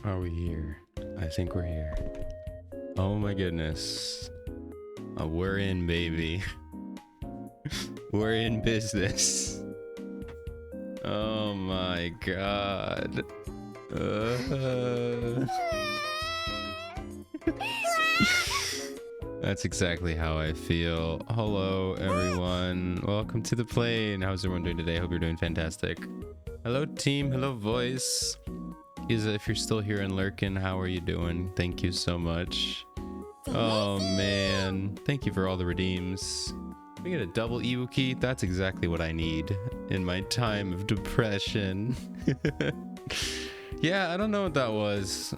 Are we here? I think we're here. Oh my goodness. We're in, baby. We're in business. Oh my god. That's exactly how I feel. Hello, everyone. Welcome to the plane. How's everyone doing today? Hope you're doing fantastic. Hello, team. Hello, voice. If you're still here and lurking, how are you doing? Thank you so much. Oh, man. Thank you for all the redeems. We get a double Ewu key. That's exactly what I need in my time of depression. Yeah, I don't know what that was.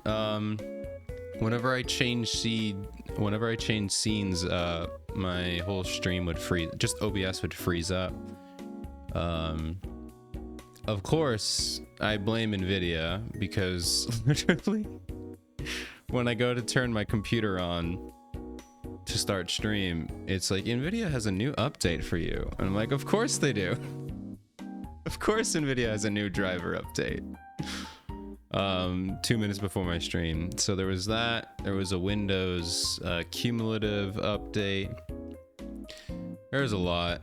Whenever I change scenes, my whole stream would freeze. Just OBS would freeze up. Of course, I blame NVIDIA because literally when I go to turn my computer on to start stream, it's like, NVIDIA has a new update for you. And I'm like, of course they do. Of course NVIDIA has a new driver update. 2 minutes before my stream. So there was that. There was a Windows cumulative update. There's a lot.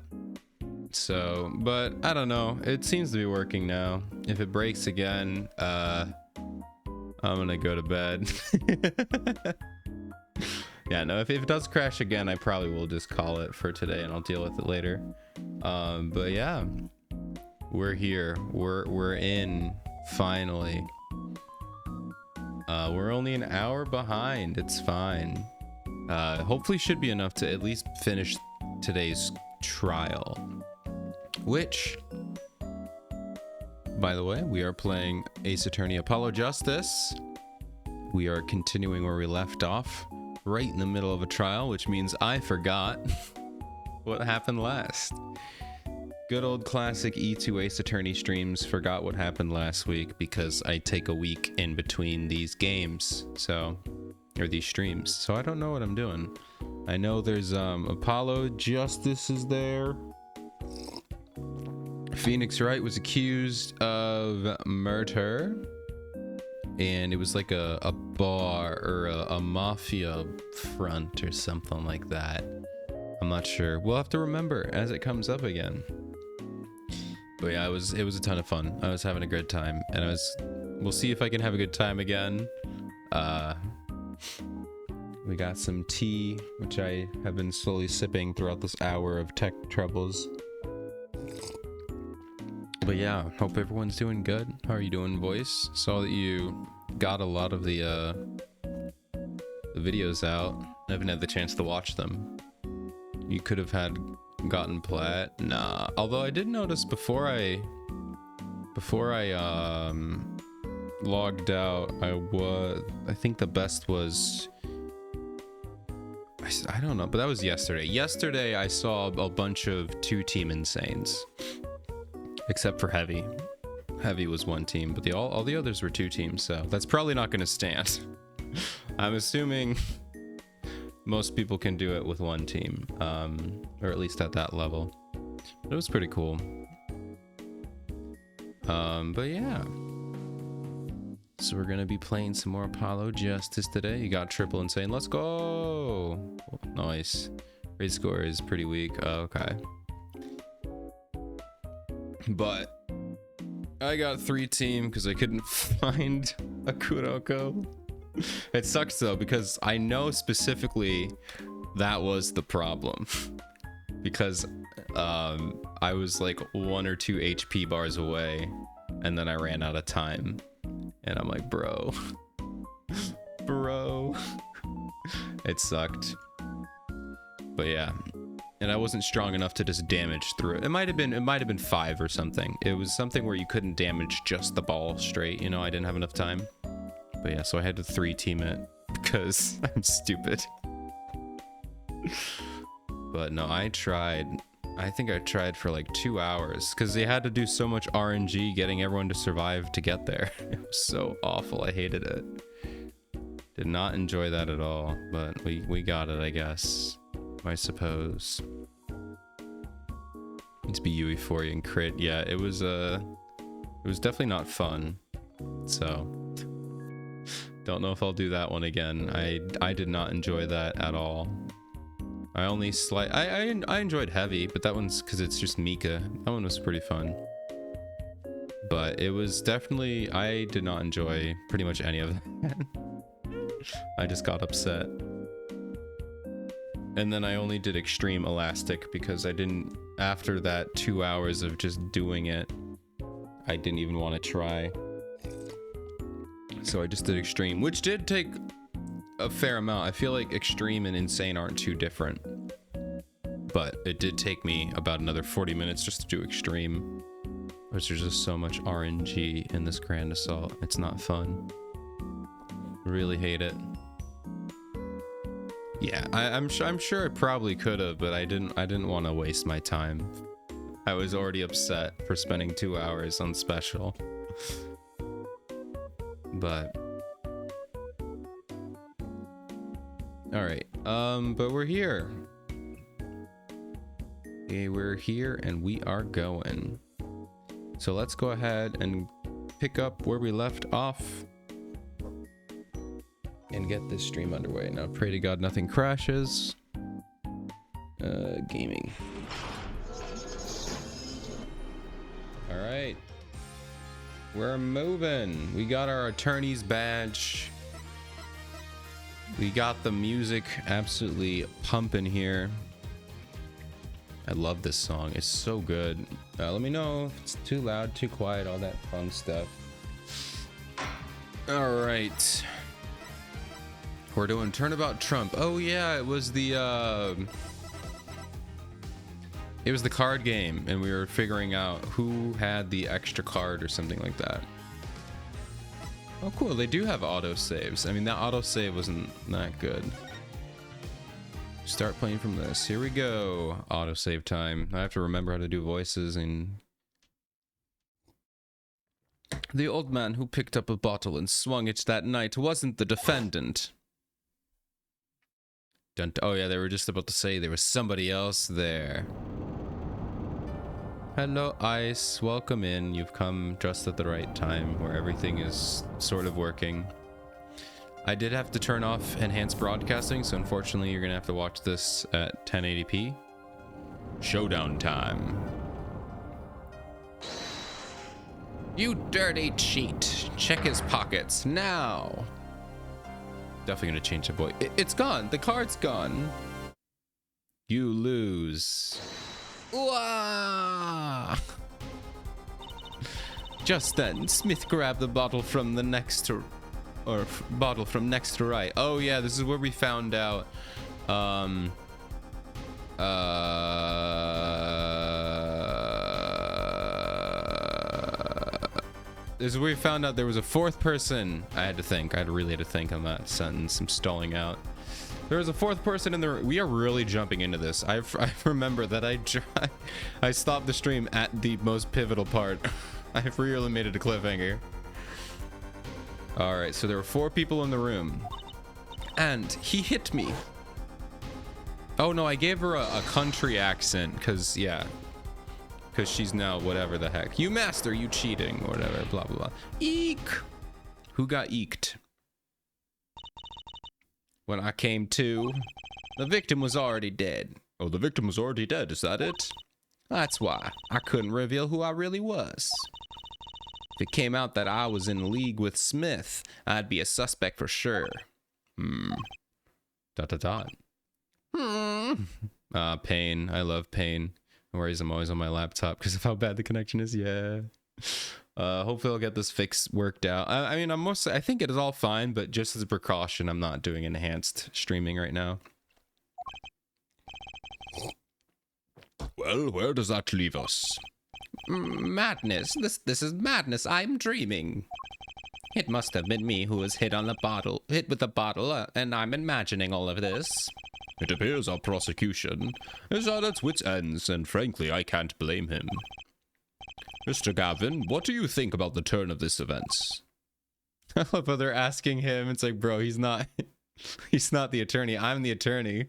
So, but I don't know. It seems to be working now. If it breaks again, I'm gonna go to bed. Yeah, no, if it does crash again, I probably will just call it for today and I'll deal with it later. But yeah, we're here. We're in finally. We're only an hour behind. It's fine. Hopefully should be enough to at least finish today's trial. Which, by the way, we are playing Ace Attorney Apollo Justice. We are continuing where we left off, right in the middle of a trial, which means I forgot what happened last. Good old classic E2 Ace Attorney streams forgot what happened last week because I take a week in between these games. So or these streams, so I don't know what I'm doing. I know there's Apollo Justice is there. Phoenix Wright was accused of murder, and it was like a bar or a mafia front or something like that. I'm not sure. We'll have to remember as it comes up again. But yeah, it was a ton of fun. I was having a good time, and we'll see if I can have a good time again. We got some tea, which I have been slowly sipping throughout this hour of tech troubles. But yeah, hope everyone's doing good. How are you doing, voice? Saw that you got a lot of the videos out. I haven't had the chance to watch them. You could have gotten plat. Nah. Although I did notice before I logged out, I think the best was, I don't know, but that was yesterday. Yesterday I saw a bunch of 2-team Insanes. Except for Heavy. Heavy was 1 team, but all the others were 2 teams, so that's probably not going to stand. I'm assuming most people can do it with 1 team, or at least at that level. But it was pretty cool. But yeah. So we're going to be playing some more Apollo Justice today. You got triple Insane. Let's go! Nice. Raid score is pretty weak. Oh, okay. But I got 3 team because I couldn't find a Kuroko. It sucks though, because I know specifically that was the problem. Because I was like 1 or 2 HP bars away, and then I ran out of time. And I'm like, bro. Bro. It sucked. But yeah. And I wasn't strong enough to just damage through it. It might have been 5 or something. It was something where you couldn't damage just the ball straight. You know, I didn't have enough time. But yeah, so I had to 3-team it because I'm stupid. But no, I tried. I think I tried for like 2 hours because they had to do so much RNG getting everyone to survive to get there. It was so awful. I hated it. Did not enjoy that at all. But we got it, I guess. I suppose. Needs to be UE40 and crit. Yeah, it was definitely not fun. So don't know if I'll do that one again. I did not enjoy that at all. I only I enjoyed Heavy, but that one's because it's just Mika. That one was pretty fun. But it was definitely, I did not enjoy pretty much any of that. I just got upset. And then I only did Extreme Elastic because I didn't, after that 2 hours of just doing it, I didn't even want to try. So I just did Extreme, which did take a fair amount. I feel like Extreme and Insane aren't too different. But it did take me about another 40 minutes just to do Extreme. Which there's just so much RNG in this Grand Assault. It's not fun. Really hate it. Yeah, I'm sure I probably could have, but I didn't want to waste my time. I was already upset for spending 2 hours on special. But all right, but we're here. Okay, we're here and we are going. So let's go ahead and pick up where we left off and get this stream underway. Now, pray to God nothing crashes. Gaming. All right. We're moving. We got our attorney's badge. We got the music absolutely pumping here. I love this song. It's so good. Let me know if it's too loud, too quiet, all that fun stuff. All right. We're doing Turnabout Trump. Oh yeah, it was the card game, and we were figuring out who had the extra card or something like that. Oh cool, they do have auto saves. I mean, that auto save wasn't that good. Start playing from this. Here we go. Auto save time. I have to remember how to do voices. And the old man who picked up a bottle and swung it that night wasn't the defendant. Oh yeah, they were just about to say there was somebody else there. Hello, Ice. Welcome in. You've come just at the right time where everything is sort of working. I did have to turn off enhanced broadcasting, so unfortunately you're gonna have to watch this at 1080p. Showdown time. You dirty cheat. Check his pockets now. Definitely gonna change the voice. It's gone. The card's gone. You lose. Wah! Just then, Smith grabbed the bottle from the next to... Or bottle from next to right. Oh yeah, this is where we found out. This is where we found out there was a fourth person. I really had to think on that sentence. I'm stalling out. There was a fourth person in the room. We are really jumping into this. I remember that I stopped the stream at the most pivotal part. I really made it a cliffhanger. All right, so there were 4 people in the room, and he hit me. Oh no, I gave her a country accent, because she's now whatever the heck. You master, you cheating, or whatever, blah, blah, blah. Eek! Who got eeked? When I came to, the victim was already dead. Oh, the victim was already dead, is that it? That's why I couldn't reveal who I really was. If it came out that I was in league with Smith, I'd be a suspect for sure. Dot dot dot. Pain. I love pain. No worries, I'm always on my laptop because of how bad the connection is. Yeah. Hopefully I'll get this fix worked out. I mean, I think it is all fine, but just as a precaution, I'm not doing enhanced streaming right now. Well, where does that leave us? Madness. This is madness. I'm dreaming. It must have been me who was hit with the bottle, and I'm imagining all of this. It appears our prosecution is at its wit's ends, and frankly, I can't blame him. Mr. Gavin, what do you think about the turn of this event? I love how they're asking him. It's like, bro, he's not the attorney. I'm the attorney.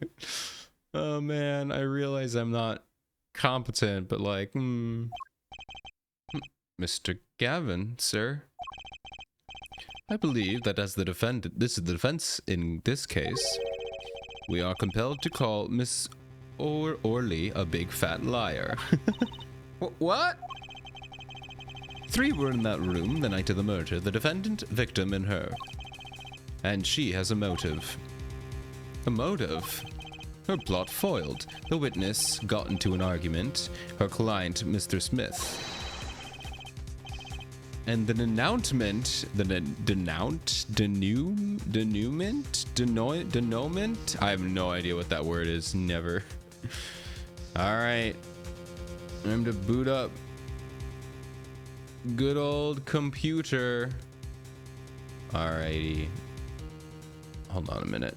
Oh man, I realize I'm not competent, but like, Mr. Gavin, sir. I believe that as the defendant, this is the defense in this case, we are compelled to call Miss Orley a big fat liar. What? 3 were in that room the night of the murder, the defendant, victim, and her. And she has a motive. A motive? Her plot foiled. The witness got into an argument. Her client, Mr. Smith. And the denouement, denouement? I have no idea what that word is. Never. All right. Time to boot up. Good old computer. Alrighty. Hold on a minute.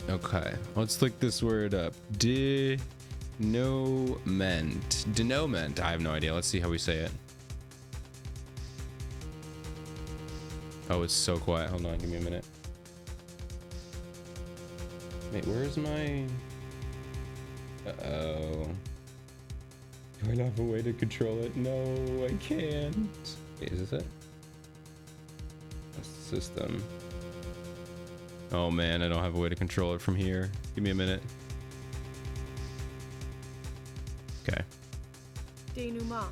Okay, let's look this word up. Denouement. Denouement. I have no idea. Let's see how we say it. Oh, it's so quiet. Hold on, give me a minute. Wait, where's my... Uh-oh. Do I have a way to control it? No, I can't. Wait, is this it? That's the system. Oh man, I don't have a way to control it from here. Give me a minute. Okay. Denouement.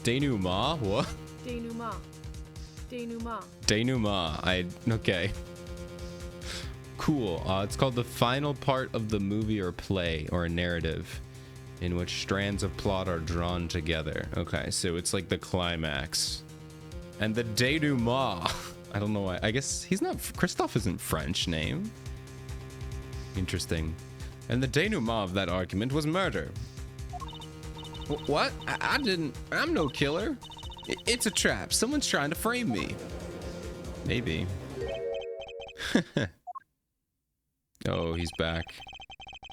Denouement? What? Denouement. Denouement. Denouement. Okay. Cool. It's called the final part of the movie or play or a narrative in which strands of plot are drawn together. Okay, so it's like the climax. And the denouement. I don't know why. I guess he's not... Christophe isn't French name. Interesting. And the denouement of that argument was murder. What? I didn't... I'm no killer. It's a trap. Someone's trying to frame me. Maybe. Oh, he's back.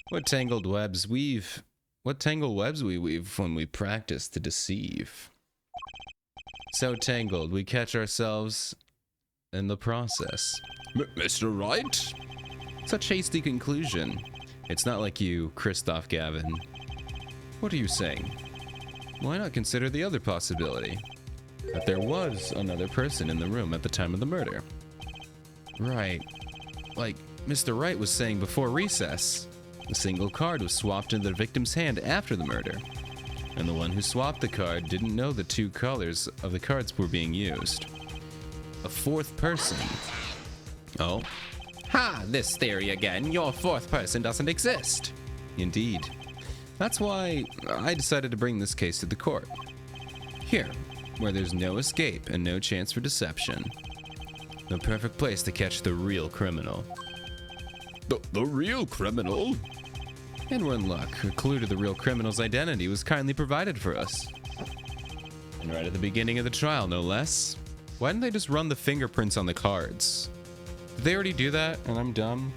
What tangled webs we weave when we practice to deceive. So tangled, we catch ourselves in the process. Mr. Wright? Such hasty conclusion. It's not like you, Christoph Gavin. What are you saying? Why not consider the other possibility? That there was another person in the room at the time of the murder. Right. Like Mr. Wright was saying before recess. A single card was swapped into the victim's hand after the murder. And the one who swapped the card didn't know the two colors of the cards were being used. A fourth person. Oh. Ha! This theory again. Your fourth person doesn't exist. Indeed. That's why I decided to bring this case to the court. Here, where there's no escape and no chance for deception. The perfect place to catch the real criminal. The real criminal? And we're in luck. A clue to the real criminal's identity was kindly provided for us. And right at the beginning of the trial, no less. Why didn't they just run the fingerprints on the cards? Did they already do that and I'm dumb?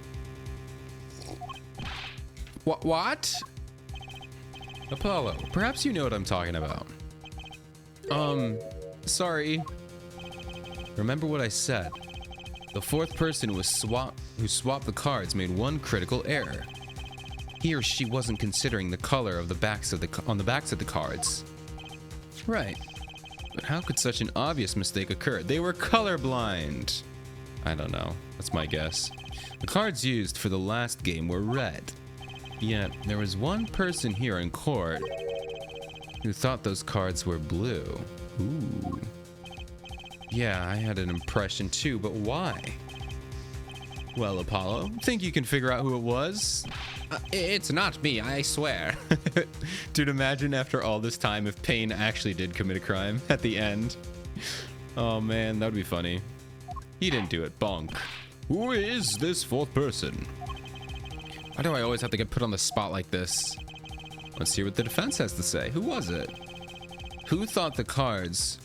What? Apollo, perhaps you know what I'm talking about. Sorry. Remember what I said. The fourth person who swapped the cards made one critical error. He or she wasn't considering the color of the backs of the cards. Right. But how could such an obvious mistake occur? They were colorblind. I don't know. That's my guess. The cards used for the last game were red. Yet, there was one person here in court who thought those cards were blue. Ooh. Yeah, I had an impression too, but why? Well, Apollo, think you can figure out who it was? It's not me, I swear. Dude, imagine after all this time if Payne actually did commit a crime at the end. Oh man, that would be funny. He didn't do it, bonk. Who is this fourth person? Why do I always have to get put on the spot like this? Let's hear what the defense has to say. Who was it? Who thought the cards...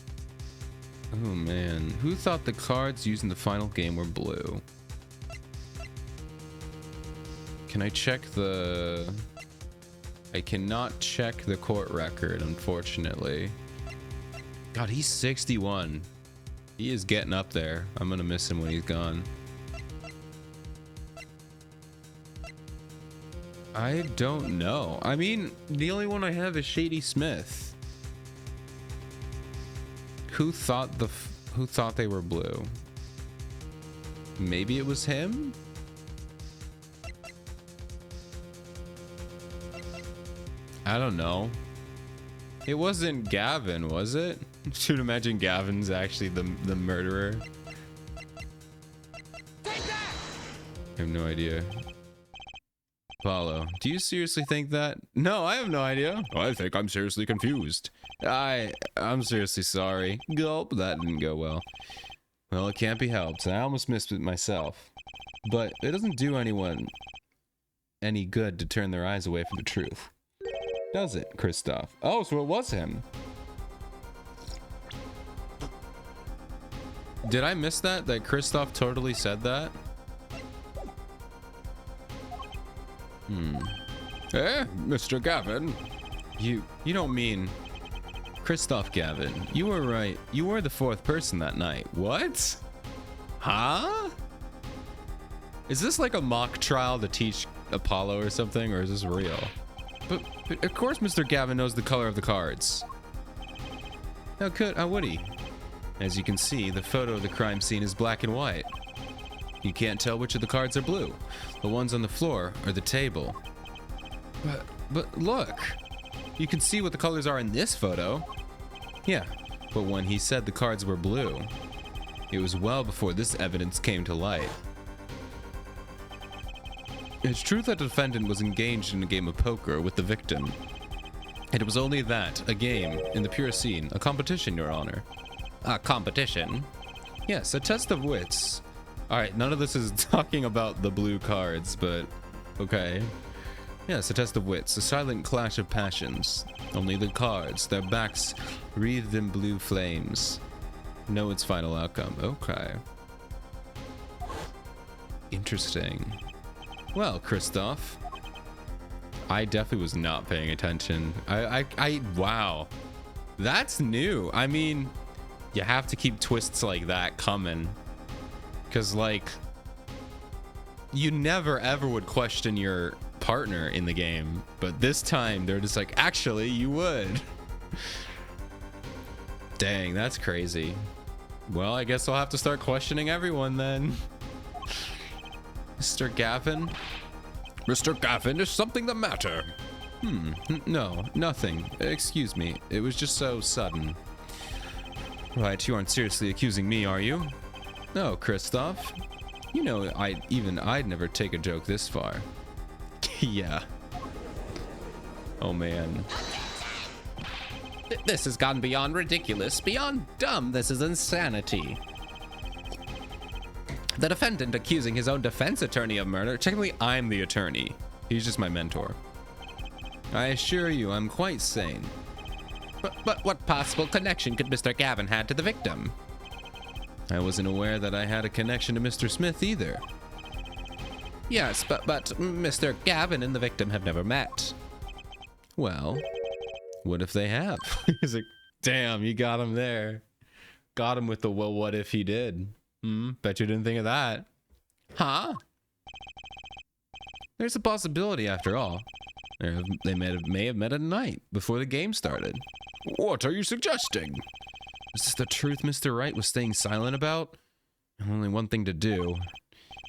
Oh man, who thought the cards used in the final game were blue? Can I check the... I cannot check the court record, unfortunately. God, he's 61. He is getting up there. I'm gonna miss him when he's gone. I don't know. I mean, the only one I have is Shady Smith. Who thought they were blue? Maybe it was him? I don't know. It wasn't Gavin, was it? Should imagine Gavin's actually the murderer. Take that! I have no idea. Apollo, do you seriously think that? No, I have no idea. I think I'm seriously confused. I'm seriously sorry. Gulp, that didn't go well. Well, it can't be helped. I almost missed it myself. But it doesn't do anyone any good to turn their eyes away from the truth. Does it, Christoph? Oh, so it was him. Did I miss that? That Christoph totally said that? Mr. Gavin. You don't mean... Christoph Gavin, you were right. You were the fourth person that night. What? Huh? Is this like a mock trial to teach Apollo or something, or is this real? But of course Mr. Gavin knows the color of the cards. How would he? As you can see, the photo of the crime scene is black and white. You can't tell which of the cards are blue. The ones on the floor are the table. But look, you can see what the colors are in this photo. Yeah, but when he said the cards were blue, it was well before this evidence came to light. It's true that the defendant was engaged in a game of poker with the victim. And it was only that, a game, in the pure scene, a competition, Your Honor. A competition? Yes, a test of wits. Alright, none of this is talking about the blue cards, but okay. Yes, a test of wits, a silent clash of passions. Only the cards, their backs wreathed in blue flames, know its final outcome. Okay. Interesting. Well, Christoph, I definitely was not paying attention. Wow. That's new. I mean, you have to keep twists like that coming. Because, like, you never ever would question your partner in the game, but this time they're just like, actually, you would. Dang, that's crazy. Well, I guess I'll have to start questioning everyone then. Mr. Gavin? Mr. Gavin, is something the matter? No, nothing. Excuse me. It was just so sudden. Right, you aren't seriously accusing me, are you? No, Christoph. You know, I'd never take a joke this far. Yeah. Oh, man. This has gone beyond ridiculous, beyond dumb. This is insanity. The defendant accusing his own defense attorney of murder. Technically, I'm the attorney. He's just my mentor. I assure you, I'm quite sane. But what possible connection could Mr. Gavin have to the victim? I wasn't aware that I had a connection to Mr. Smith either. Yes, but Mr. Gavin and the victim have never met. Well, what if they have? He's like, damn, you got him there. Got him with the, well, what if he did? Bet you didn't think of that. Huh? There's a possibility after all. They may have met at night before the game started. What are you suggesting? Is this the truth Mr. Wright was staying silent about? Only one thing to do.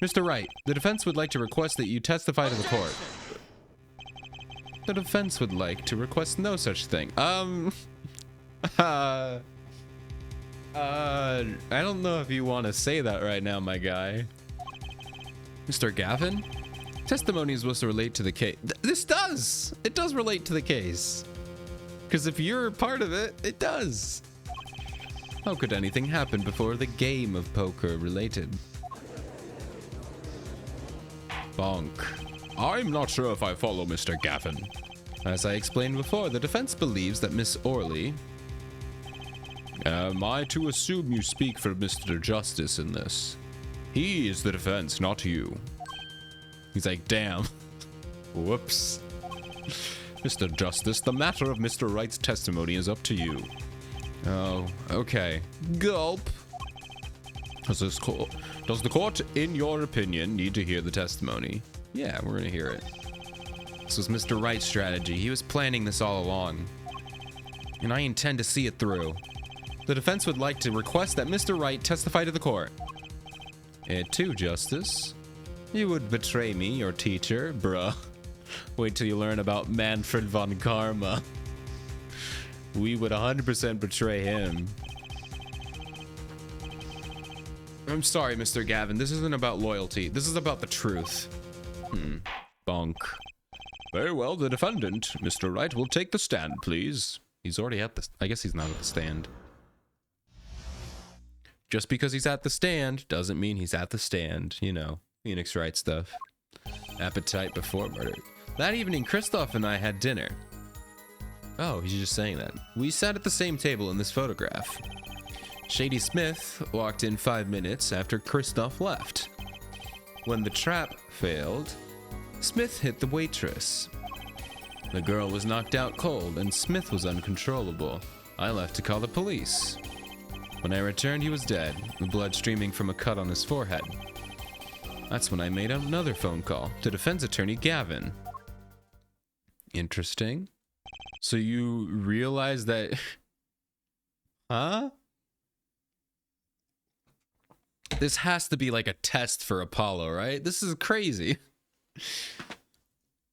Mr. Wright, the defense would like to request that you testify to the court. The defense would like to request no such thing. I don't know if you want to say that right now, my guy. Mr. Gavin? Testimony is supposed to relate to the case. This does! It does relate to the case. Because if you're part of it, it does. How could anything happen before the game of poker related? Bonk. I'm not sure if I follow Mr. Gavin. As I explained before, the defense believes that Miss Orley... Am I to assume you speak for Mr. Justice in this? He is the defense, not you. He's like, damn. Whoops. Mr. Justice, the matter of Mr. Wright's testimony is up to you. Oh, okay. Gulp. Does the court, in your opinion, need to hear the testimony? Yeah, we're gonna hear it. This was Mr. Wright's strategy. He was planning this all along. And I intend to see it through. The defense would like to request that Mr. Wright testify to the court. It too, Justice. You would betray me, your teacher, bruh. Wait till you learn about Manfred von Karma. We would 100% betray him. I'm sorry, Mr. Gavin. This isn't about loyalty. This is about the truth. Bonk. Very well, the defendant, Mr. Wright, will take the stand, please. He's already at the... I guess he's not at the stand. Just because he's at the stand doesn't mean he's at the stand. You know, Phoenix Wright stuff. Appetite before murder. That evening, Christoph and I had dinner. Oh, he's just saying that. We sat at the same table in this photograph. Shady Smith walked in 5 minutes after Christoph left. When the trap failed, Smith hit the waitress. The girl was knocked out cold and Smith was uncontrollable. I left to call the police. When I returned, he was dead, the blood streaming from a cut on his forehead. That's when I made another phone call to defense attorney Gavin. Interesting. So you realize that... Huh? This has to be like a test for Apollo, right? This is crazy.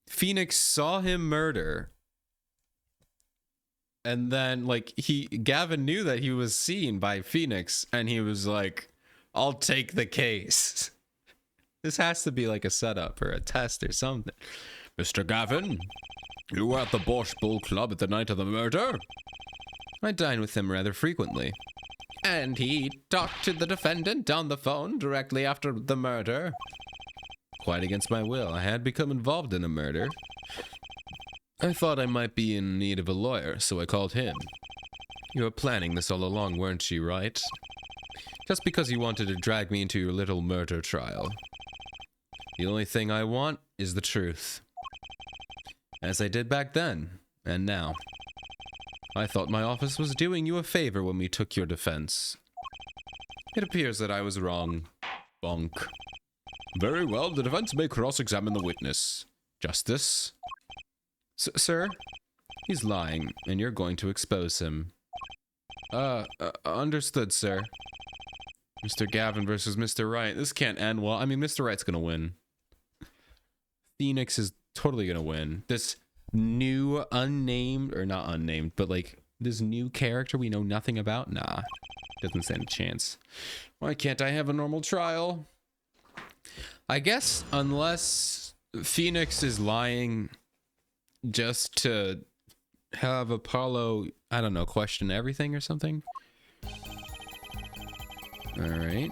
Phoenix saw him murder. And then, like, Gavin knew that he was seen by Phoenix, and he was like, I'll take the case. This has to be like a setup or a test or something. Mr. Gavin, you were at the Bosch Bull Club at the night of the murder? I dine with him rather frequently. And he talked to the defendant on the phone directly after the murder? Quite against my will. I had become involved in a murder. I thought I might be in need of a lawyer, so I called him. You were planning this all along, weren't you, right? Just because you wanted to drag me into your little murder trial. The only thing I want is the truth. As I did back then, and now. I thought my office was doing you a favor when we took your defense. It appears that I was wrong. Bonk. Very well, the defense may cross-examine the witness. Justice? Sir? He's lying, and you're going to expose him. Understood, sir. Mr. Gavin versus Mr. Wright. This can't end well. I mean, Mr. Wright's gonna win. Phoenix is totally gonna win. This new unnamed, or not unnamed, but like this new character we know nothing about? Nah, doesn't stand a chance. Why can't I have a normal trial? I guess unless Phoenix is lying just to have Apollo, I don't know, question everything or something. All right.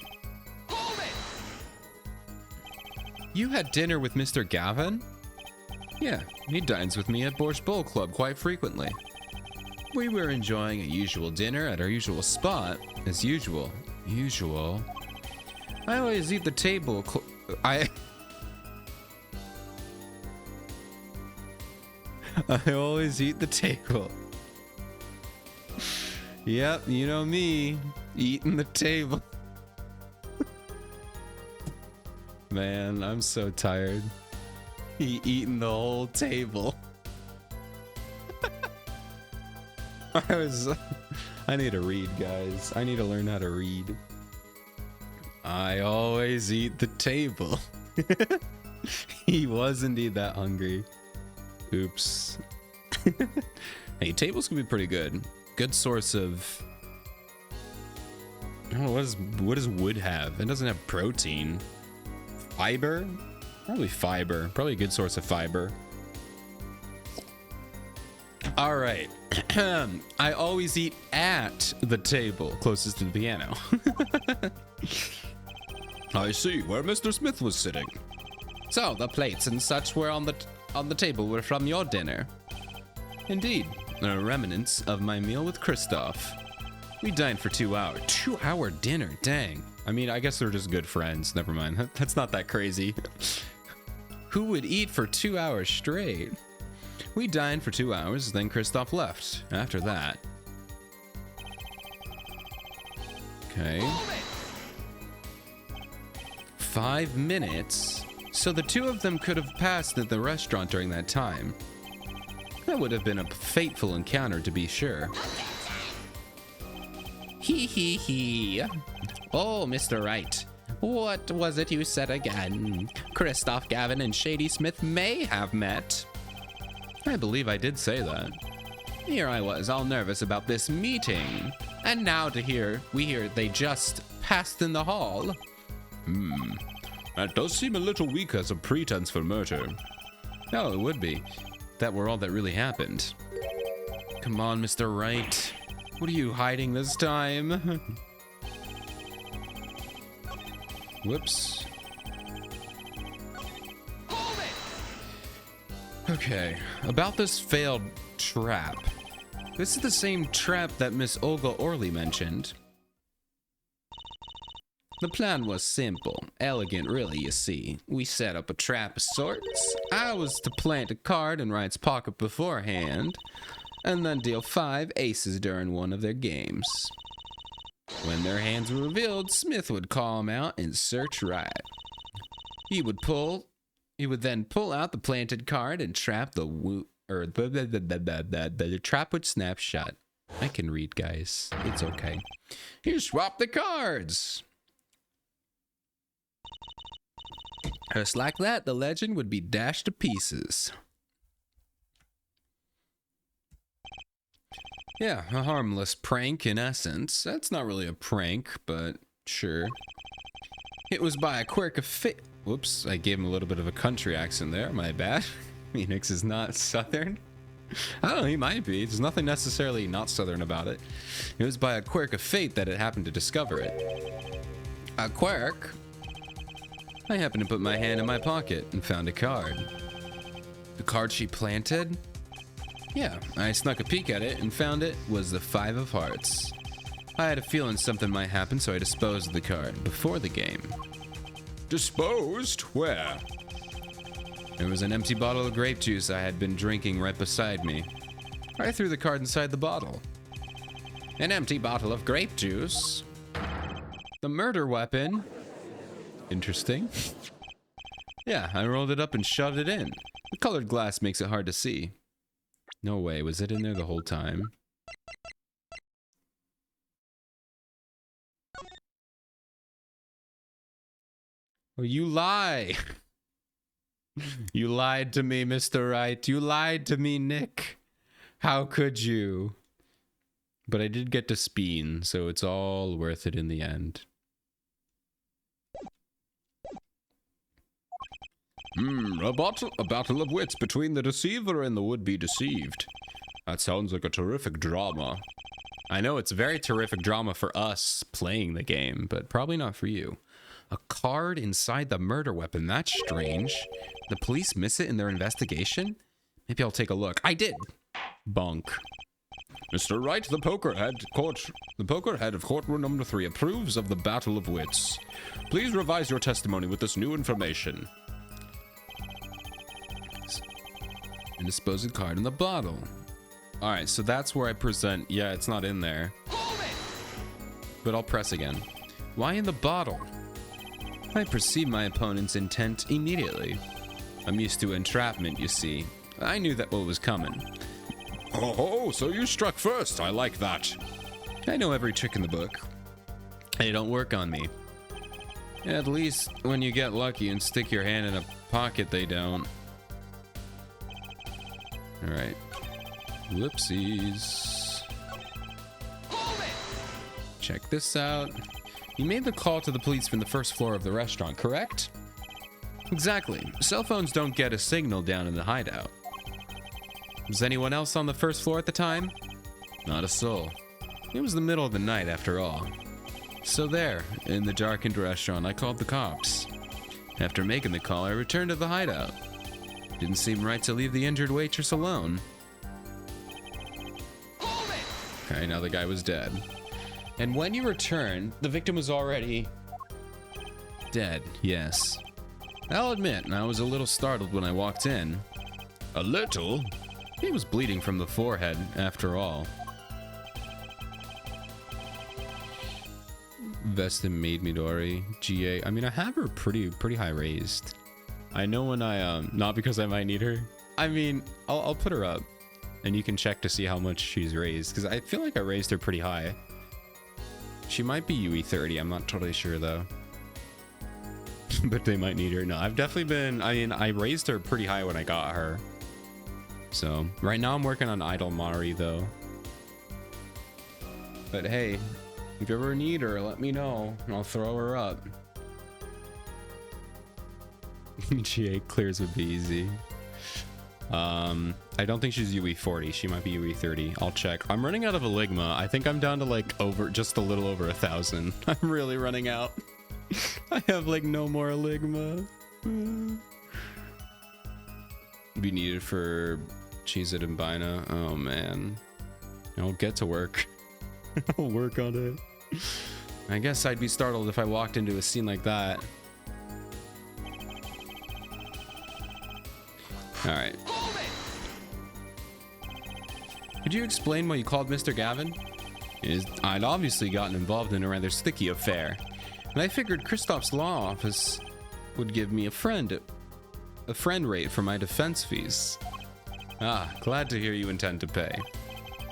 You had dinner with Mr. Gavin? Yeah, he dines with me at Borscht Bowl Club quite frequently. We were enjoying a usual dinner at our usual spot, as usual. Usual? I always eat the table I always eat the table. Yep, you know me, eating the table. Man, I'm so tired. Eating the whole table. I need to read, guys. I need to learn how to read. I always eat the table. He was indeed that hungry. Oops. Hey, tables can be pretty good. Good source of... Oh, what does wood have? It doesn't have protein. Fiber? Probably fiber. Probably a good source of fiber. All right. I always eat at the table closest to the piano. I see where Mr. Smith was sitting. So the plates and such were on the table were from your dinner. Indeed, the remnants of my meal with Christoph. We dined for 2 hours. 2-hour dinner, dang. I mean, I guess they're just good friends. Never mind. That's not that crazy. Who would eat for 2 hours straight? We dined for 2 hours, then Christoph left. After that. Okay. 5 minutes? So the two of them could have passed at the restaurant during that time. That would have been a fateful encounter, to be sure. Hee hee hee. Oh, Mr. Wright. What was it you said again? Christoph Gavin and Shady Smith may have met. I believe I did say that. Here I was, all nervous about this meeting. And now we hear they just passed in the hall. That does seem a little weak as a pretense for murder. Oh, it would be. That were all that really happened. Come on, Mr. Wright. What are you hiding this time? Whoops. Okay, about this failed trap. This is the same trap that Miss Olga Orley mentioned. The plan was simple, elegant really, you see. We set up a trap of sorts. I was to plant a card in Wright's pocket beforehand, and then deal 5 aces during one of their games. When their hands were revealed, Smith would call him out and search Wright. He would then pull out the planted card and trap the trap would snap shut. I can read, guys. It's okay. You swap the cards. Just like that, the legend would be dashed to pieces. Yeah, a harmless prank in essence. That's not really a prank, but sure. It was by a quirk of fate. Whoops, I gave him a little bit of a country accent there. My bad. Phoenix is not Southern. I don't know, he might be. There's nothing necessarily not Southern about it. It was by a quirk of fate that it happened to discover it. A quirk? I happened to put my hand in my pocket and found a card. The card she planted? Yeah, I snuck a peek at it and found it was the 5 of hearts. I had a feeling something might happen, so I disposed of the card before the game. Disposed? Where? There was an empty bottle of grape juice I had been drinking right beside me. I threw the card inside the bottle. An empty bottle of grape juice? The murder weapon? Interesting. Yeah, I rolled it up and shoved it in. The colored glass makes it hard to see. No way, was it in there the whole time? Oh, you lie! You lied to me, Mr. Wright. You lied to me, Nick. How could you? But I did get to Speen, so it's all worth it in the end. A battle of wits between the deceiver and the would-be deceived. That sounds like a terrific drama. I know it's very terrific drama for us playing the game, but probably not for you. A card inside the murder weapon. That's strange. The police miss it in their investigation? Maybe I'll take a look. I did! Bonk. Mr. Wright, the poker head of courtroom number 3 approves of the battle of wits. Please revise your testimony with this new information. An disposed card in the bottle. Alright, so that's where I present. Yeah, it's not in there. But I'll press again. Why in the bottle? I perceive my opponent's intent immediately. I'm used to entrapment, you see. I knew that what was coming. Oh, so you struck first. I like that. I know every trick in the book. They don't work on me. At least when you get lucky and stick your hand in a pocket, they don't. Alright. Whoopsies. Check this out. You made the call to the police from the first floor of the restaurant, correct? Exactly. Cell phones don't get a signal down in the hideout. Was anyone else on the first floor at the time? Not a soul. It was the middle of the night after all. So there, in the darkened restaurant, I called the cops. After making the call, I returned to the hideout. Didn't seem right to leave the injured waitress alone. Okay, now the guy was dead. And when you returned, the victim was already dead, yes. I'll admit, I was a little startled when I walked in. A little? He was bleeding from the forehead, after all. Vesta made Midori, GA. I mean, I have her pretty high raised. I know when I, not because I might need her. I mean, I'll put her up. And you can check to see how much she's raised. Because I feel like I raised her pretty high. She might be UE 30. I'm not totally sure, though. But they might need her. No, I've definitely been... I mean, I raised her pretty high when I got her. So, right now I'm working on Idol Mari, though. But hey, if you ever need her, let me know. And I'll throw her up. GA clears would be easy. I don't think she's UE 40. She might be UE 30. I'll check. I'm running out of Eligma. I think I'm down to like just a little over 1,000. I'm really running out. I have like no more Eligma. Be needed for Cheez-It and Bina. Oh man. I'll get to work. I'll work on it. I guess I'd be startled if I walked into a scene like that. Alright. Could you explain why you called Mr. Gavin? I'd obviously gotten involved in a rather sticky affair, and I figured Kristoff's law office would give me a friend rate for my defense fees. Ah, glad to hear you intend to pay.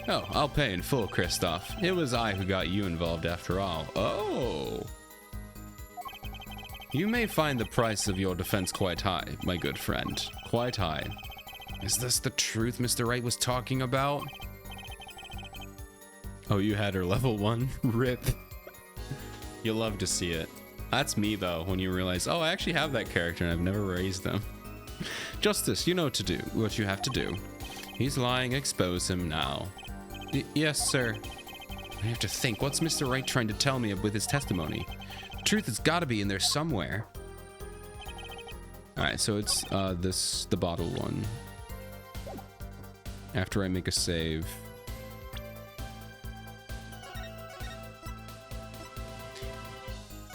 Oh, I'll pay in full, Kristoff. It was I who got you involved after all. Oh! You may find the price of your defense quite high, my good friend. Quite high. Is this the truth Mr. Wright was talking about? Oh, you had her level 1? Rip. You'll love to see it. That's me, though, when you realize, oh, I actually have that character and I've never raised them. Justice, you know what you have to do. He's lying, expose him now. Yes, sir. I have to think, what's Mr. Wright trying to tell me with his testimony? The truth has got to be in there somewhere. Alright, so it's the bottle one. After I make a save.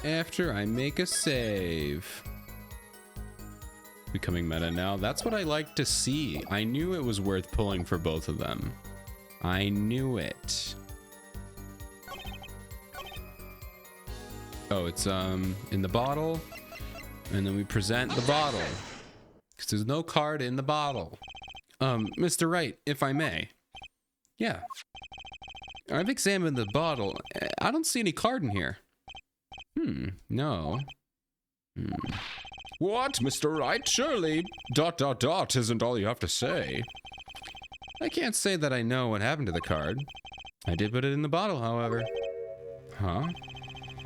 After I make a save. Becoming meta now. That's what I like to see. I knew it was worth pulling for both of them. I knew it. Oh, it's in the bottle. And then we present the bottle. Because there's no card in the bottle. Mr. Wright, if I may. Yeah. I've examined the bottle. I don't see any card in here. No. What, Mr. Wright? Surely ... isn't all you have to say. I can't say that I know what happened to the card. I did put it in the bottle, however. Huh?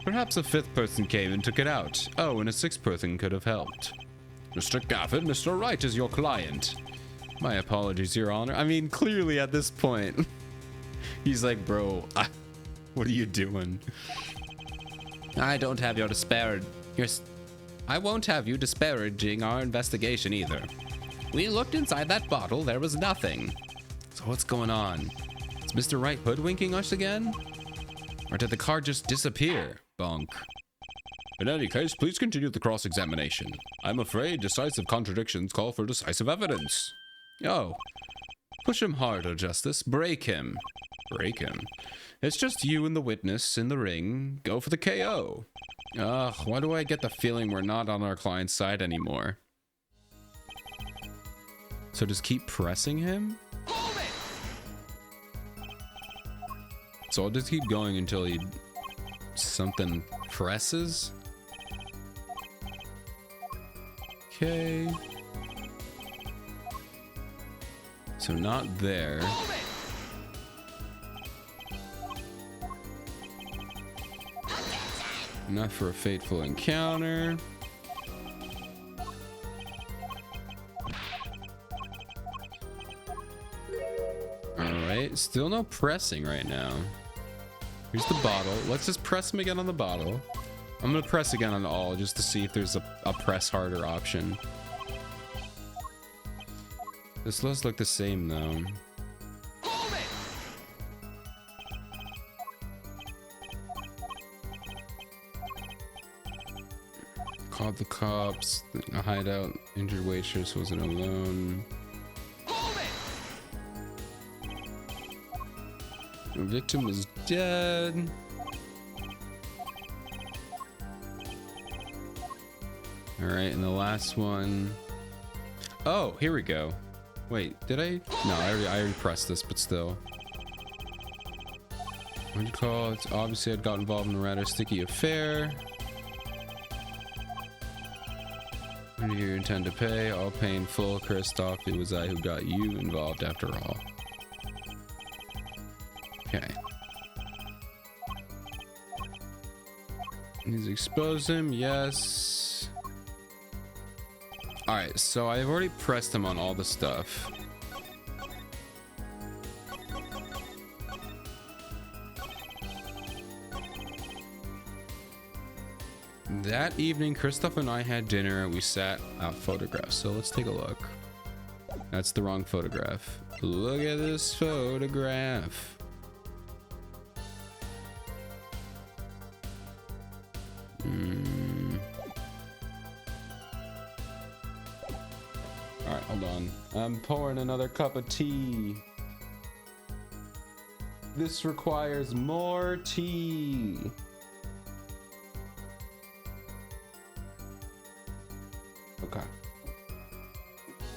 Perhaps a fifth person came and took it out. Oh, and a sixth person could have helped. Mr. Gafford, Mr. Wright is your client. My apologies, Your Honor. I mean, clearly at this point, he's like, bro, what are you doing? I don't have your I won't have you disparaging our investigation either. We looked inside that bottle, there was nothing. So what's going on? Is Mr. Wright hoodwinking us again? Or did the card just disappear? Bonk. In any case, please continue the cross-examination. I'm afraid decisive contradictions call for decisive evidence. Oh. Push him harder, Justice. Break him. Break him. It's just you and the witness in the ring. Go for the KO. Ugh, why do I get the feeling we're not on our client's side anymore? So just keep pressing him? So I'll just keep going until something presses? Okay. So not there. Not for a fateful encounter. Alright, still no pressing right now. Here's the bottle. Let's just press him again on the bottle. I'm gonna press again on all just to see if there's a press harder option. This does look the same though. Called the cops. A hideout. Injured waitress wasn't alone. The victim was dead. All right, and the last one. Oh, here we go. Wait, did I? No, I already pressed this, but still. What'd you call it? Obviously, I'd got involved in a rather sticky affair. When do you intend to pay? I'll pay in full, Christoph. It was I who got you involved after all. Okay. He's exposed him, yes. Alright, so I've already pressed him on all the stuff. That evening, Christoph and I had dinner and we sat out photographs. So let's take a look. That's the wrong photograph. Look at this photograph. Alright, hold on. I'm pouring another cup of tea. This requires more tea. Okay.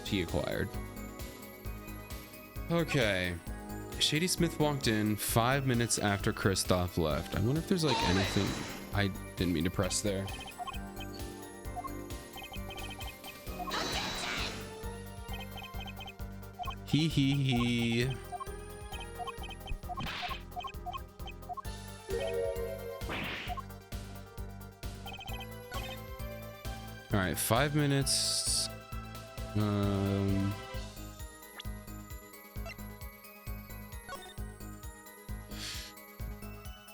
Tea acquired. Okay. Shady Smith walked in 5 minutes after Christoph left. I wonder if there's like anything I didn't mean to press there. Hee hee hee. All right, 5 minutes.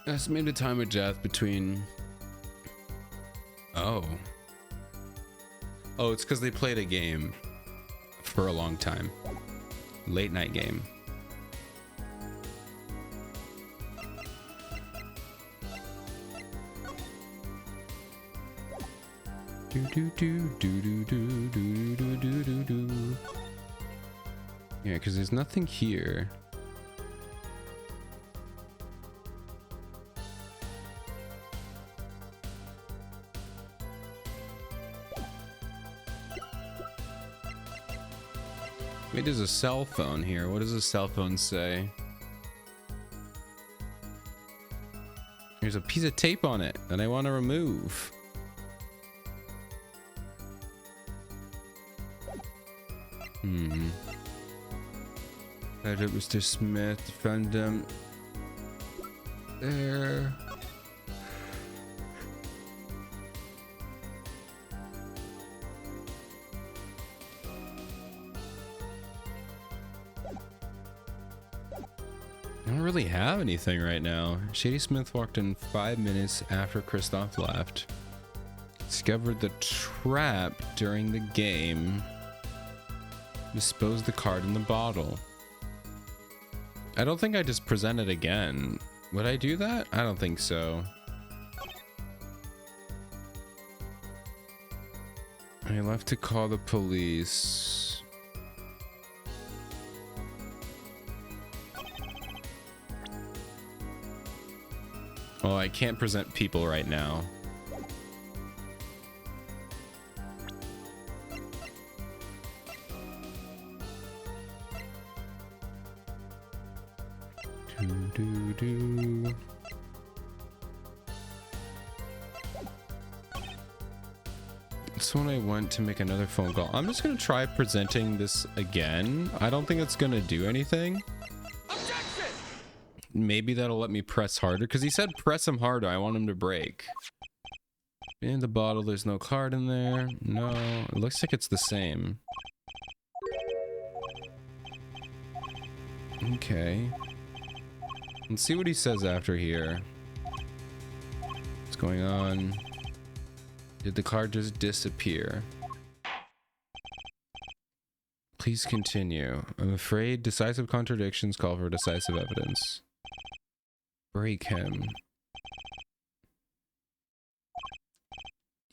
Estimated time of death between. Oh, it's because they played a game for a long time. Late night game. Do do do do do do do do do do do. Yeah, because there's nothing here. Wait, there's a cell phone here. What does a cell phone say? There's a piece of tape on it that I want to remove. Right, it was Mr. Smith. Found them there. I don't really have anything right now. Shady Smith walked in 5 minutes after Kristoff left. Discovered the trap during the game. Disposed the card in the bottle. I don't think I just present it again. Would I do that? I don't think so. I left to call the police. Oh, I can't present people right now. Do. So when I went to make another phone call, I'm just gonna try presenting this again. I don't think it's gonna do anything. Objection! Maybe that'll let me press harder, because he said press him harder. I want him to break. In the bottle, there's no card in there. No, it looks like it's the same. Okay. Let's see what he says after here. What's going on? Did the card just disappear? Please continue. I'm afraid decisive contradictions call for decisive evidence. Break him.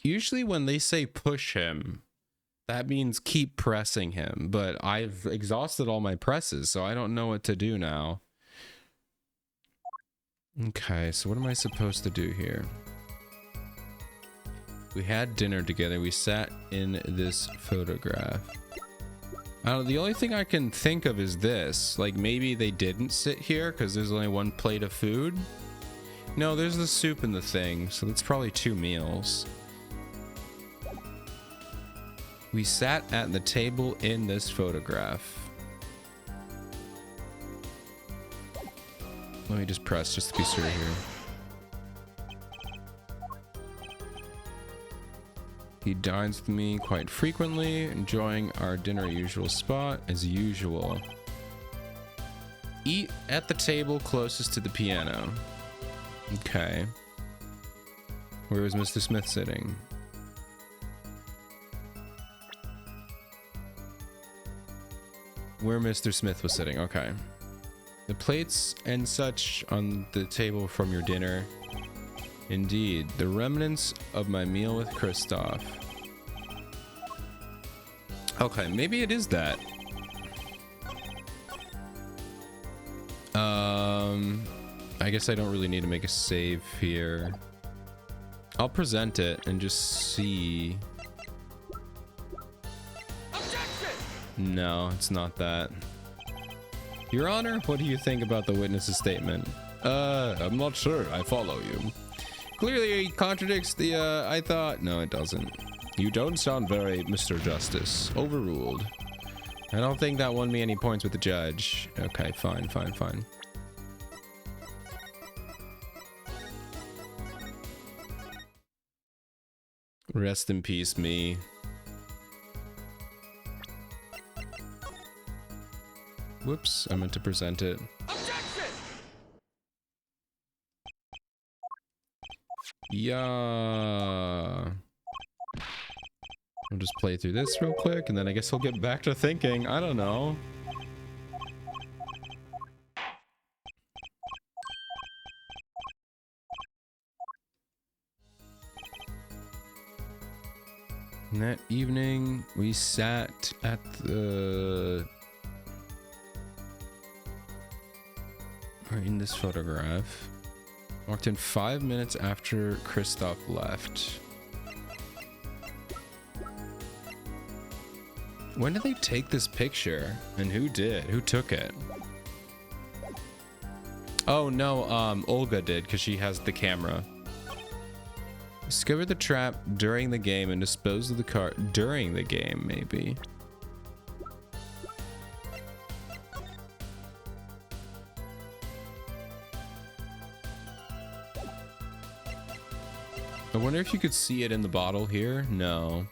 Usually when they say push him, that means keep pressing him, but I've exhausted all my presses, so I don't know what to do now. Okay, so what am I supposed to do here? We had dinner together. We sat in this photograph. I don't know, the only thing I can think of is this. Like, maybe they didn't sit here because there's only one plate of food. No, there's the soup in the thing, so that's probably 2 meals. We sat at the table in this photograph. Let me just press just to be sure here. He dines with me quite frequently, enjoying our dinner usual spot as usual. Eat at the table closest to the piano. Okay. Where was Mr. Smith sitting? Where Mr. Smith was sitting, okay. The plates and such on the table from your dinner. Indeed, the remnants of my meal with Kristoff. Okay, maybe it is that. I guess I don't really need to make a save here. I'll present it and just see. Objection! No, it's not that. Your Honor, what do you think about the witness's statement? I'm not sure. I follow you. Clearly it contradicts the, I thought. No, it doesn't. You don't sound very Mr. Justice. Overruled. I don't think that won me any points with the judge. Okay, fine. Rest in peace, me. Whoops, I meant to present it. Objection! Yeah. I'll just play through this real quick, and then I guess I'll get back to thinking. I don't know. And that evening, we sat at the... in this photograph. Walked in 5 minutes after Kristoff left. When did they take this picture? And who did? Who took it? Oh no, Olga did, because she has the camera. Discover the trap during the game and dispose of the car during the game, maybe. I wonder if you could see it in the bottle here. No.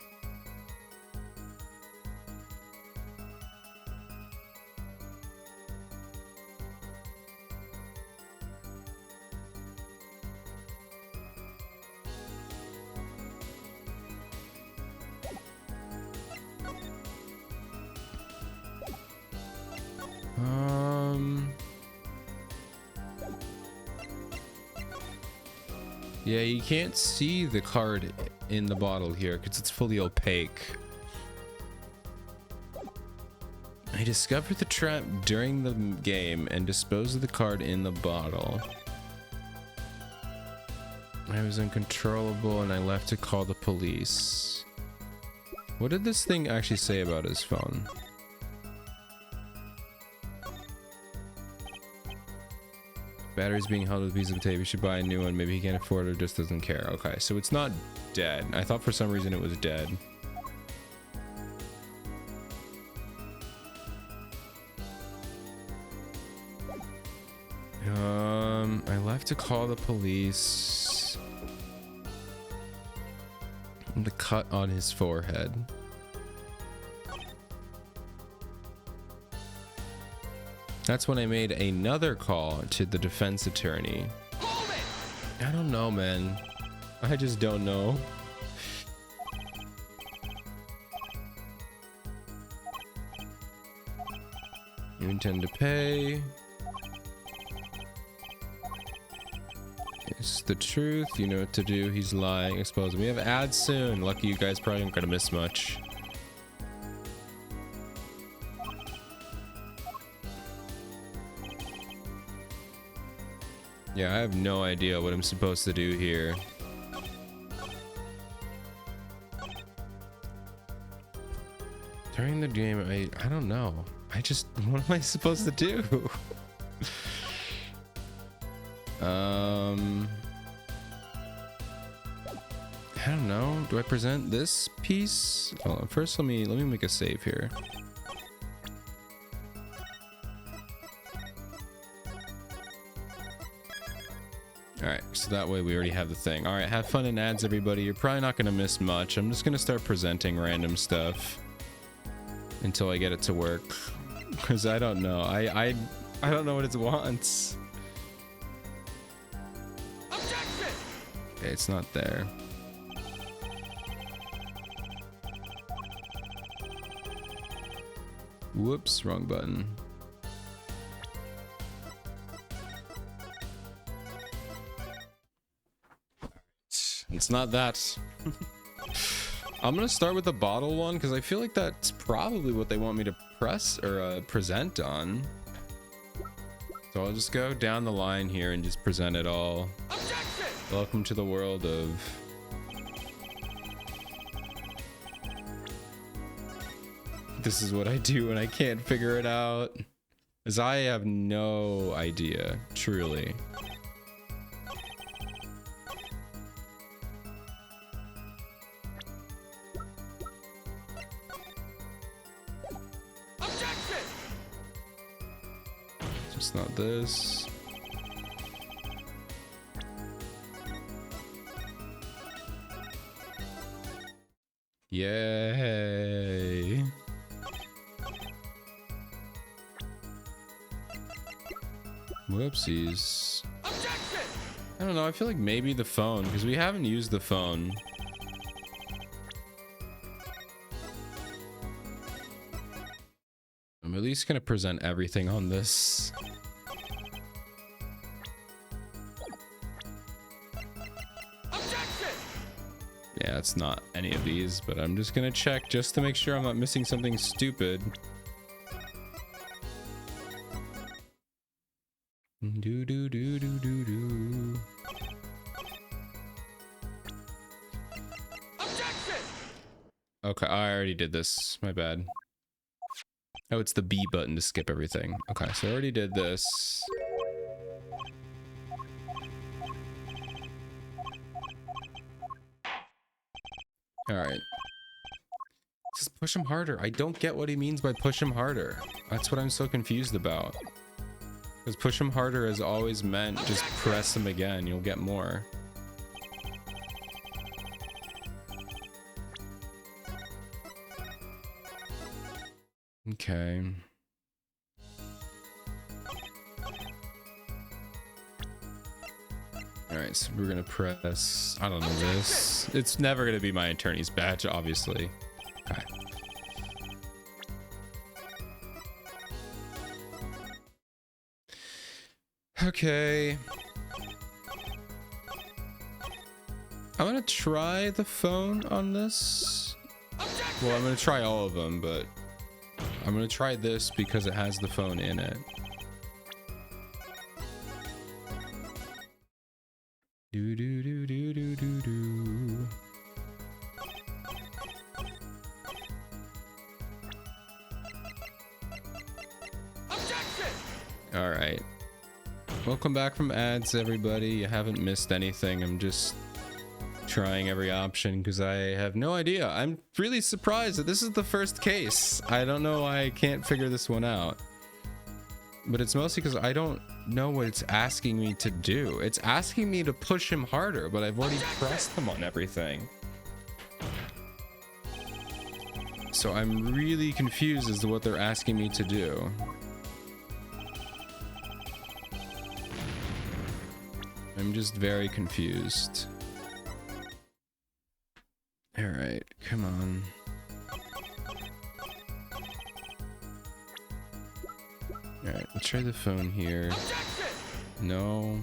Yeah, you can't see the card in the bottle here because it's fully opaque. I discovered the trap during the game and disposed of the card in the bottle. I was uncontrollable and I left to call the police. What did this thing actually say about his phone? Battery's being held with a piece of tape. You should buy a new one. Maybe he can't afford it or just doesn't care. Okay, so it's not dead. I thought for some reason it was dead. I left to call the police. The cut on his forehead. That's when I made another call to the defense attorney. I don't know, man. I just don't know. You intend to pay. It's the truth. You know what to do. He's lying. Expose him. We have ads soon. Lucky you guys probably aren't gonna miss much. Yeah, I have no idea what I'm supposed to do here. During the game, I don't know. What am I supposed to do? I don't know. Do I present this piece? Hold on. First, let me make a save here. Alright, so that way we already have the thing. Alright, have fun in ads, everybody. You're probably not going to miss much. I'm just going to start presenting random stuff until I get it to work. Because I don't know. I don't know what it wants. Okay, it's not there. Whoops, wrong button. It's not that. I'm gonna start with the bottle one because I feel like that's probably what they want me to press or present on. So I'll just go down the line here and just present it all. Objection! Welcome to the world of... This is what I do when I can't figure it out. As I have no idea, truly. Just not this. Yay. Whoopsies. I don't know, I feel like maybe the phone, because we haven't used the phone. I'm at least gonna present everything on this. Yeah, it's not any of these, but I'm just gonna check just to make sure I'm not missing something stupid. Do do do do do do. Okay, I already did this. My bad. Oh, it's the B button to skip everything. Okay, so I already did this. All right. Just push him harder. I don't get what he means by push him harder. That's what I'm so confused about. Because push him harder has always meant just press him again. You'll get more. Okay. All right, so we're gonna press, I don't know this. It's never gonna be my attorney's badge, obviously. Okay. Okay. I'm gonna try the phone on this. Well, I'm gonna try all of them, but I'm gonna try this because it has the phone in it. Do do do do do do do. All right. Welcome back from ads, everybody. You haven't missed anything. I'm just trying every option because I have no idea. I'm really surprised that this is the first case. I don't know why I can't figure this one out. But it's mostly because I don't know what it's asking me to do. It's asking me to push him harder, but I've already pressed him on everything. So I'm really confused as to what they're asking me to do. I'm just very confused. All right, come on. All right, let's try the phone here. No.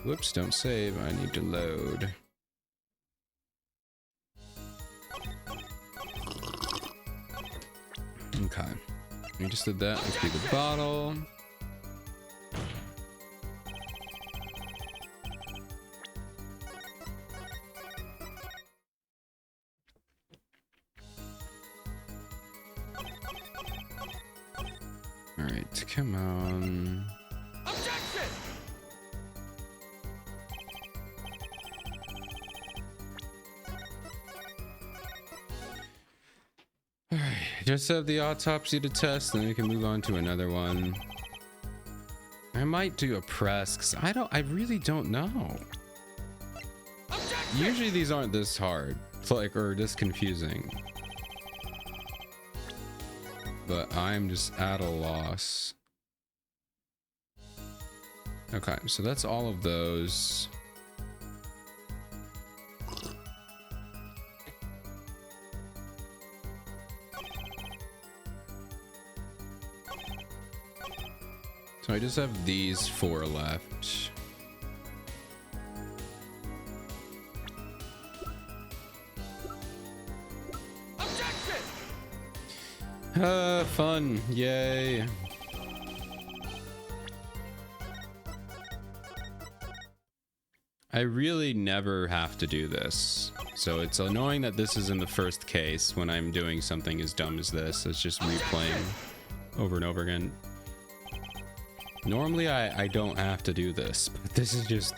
Whoops, don't save. I need to load. Okay. We just did that. Let's do the bottle. All right, come on. All right, just have the autopsy to test, then we can move on to another one. I might do a press because I really don't know. Usually these aren't this hard, like, or this confusing. But I'm just at a loss. Okay, so that's all of those. So I just have these 4 left. Fun. Yay. I really never have to do this. So it's annoying that this is in the first case when I'm doing something as dumb as this. It's just replaying over and over again. Normally I don't have to do this, but this is just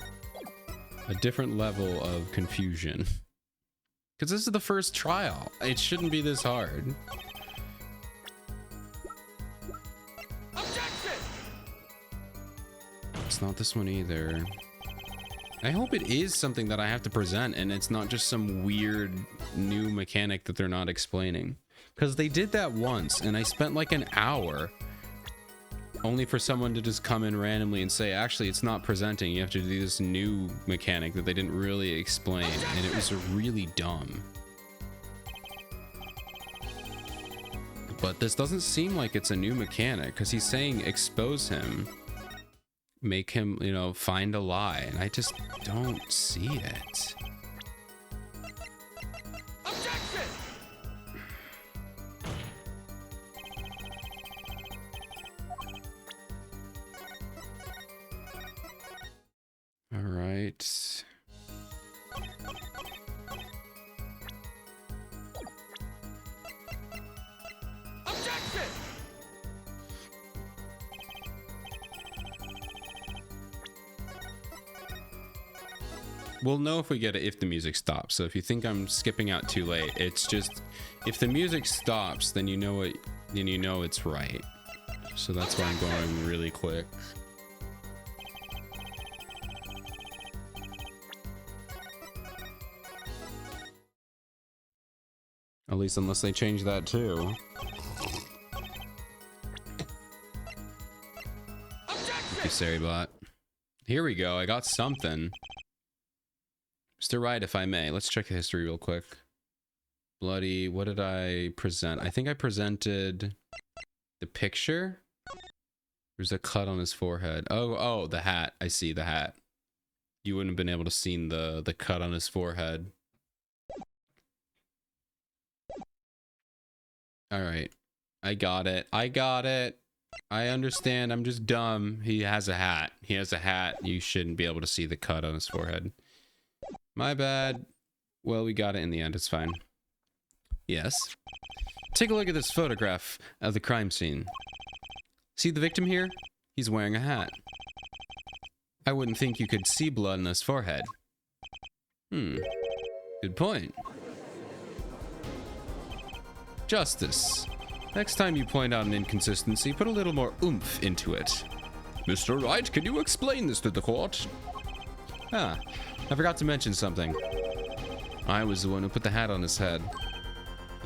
a different level of confusion. Because this is the first trial. It shouldn't be this hard. It's not this one either. I hope it is something that I have to present and it's not just some weird new mechanic that they're not explaining. Because they did that once and I spent like an hour only for someone to just come in randomly and say, actually, it's not presenting. You have to do this new mechanic that they didn't really explain. And it was really dumb. But this doesn't seem like it's a new mechanic because he's saying expose him. make him, you know, find a lie, and I just don't see it. Objection! All right. Objection! We'll know if we get it if the music stops. So if you think I'm skipping out too late, it's just if the music stops, then you know it, then you know it's right. So that's why I'm going really quick. At least unless they change that too. Thank you, Saribot. Here we go. I got something. Mr. Right, if I may. Let's check the history real quick. Bloody, what did I present? I think I presented the picture. There's a cut on his forehead. Oh, the hat. I see the hat. You wouldn't have been able to see the cut on his forehead. All right. I got it. I got it. I understand. I'm just dumb. He has a hat. He has a hat. You shouldn't be able to see the cut on his forehead. My bad. Well, we got it in the end. It's fine. Yes. Take a look at this photograph of the crime scene. See the victim here? He's wearing a hat. I wouldn't think you could see blood on his forehead. Good point. Justice. Next time you point out an inconsistency, put a little more oomph into it. Mr. Wright, can you explain this to the court? Ah, I forgot to mention something. I was the one who put the hat on his head.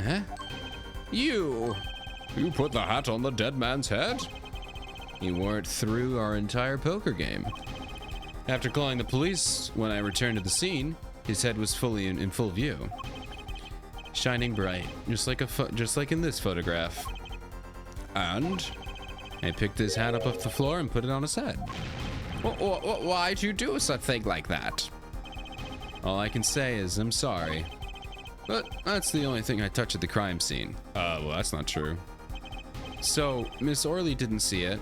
Huh? You put the hat on the dead man's head? He wore it through our entire poker game. After calling the police, when I returned to the scene, his head was fully in full view. Shining bright, just like in this photograph. And? I picked his hat up off the floor and put it on his head. Why'd you do such a thing like that? All I can say is I'm sorry. But that's the only thing I touched at the crime scene. Well, that's not true. So, Miss Orley didn't see it.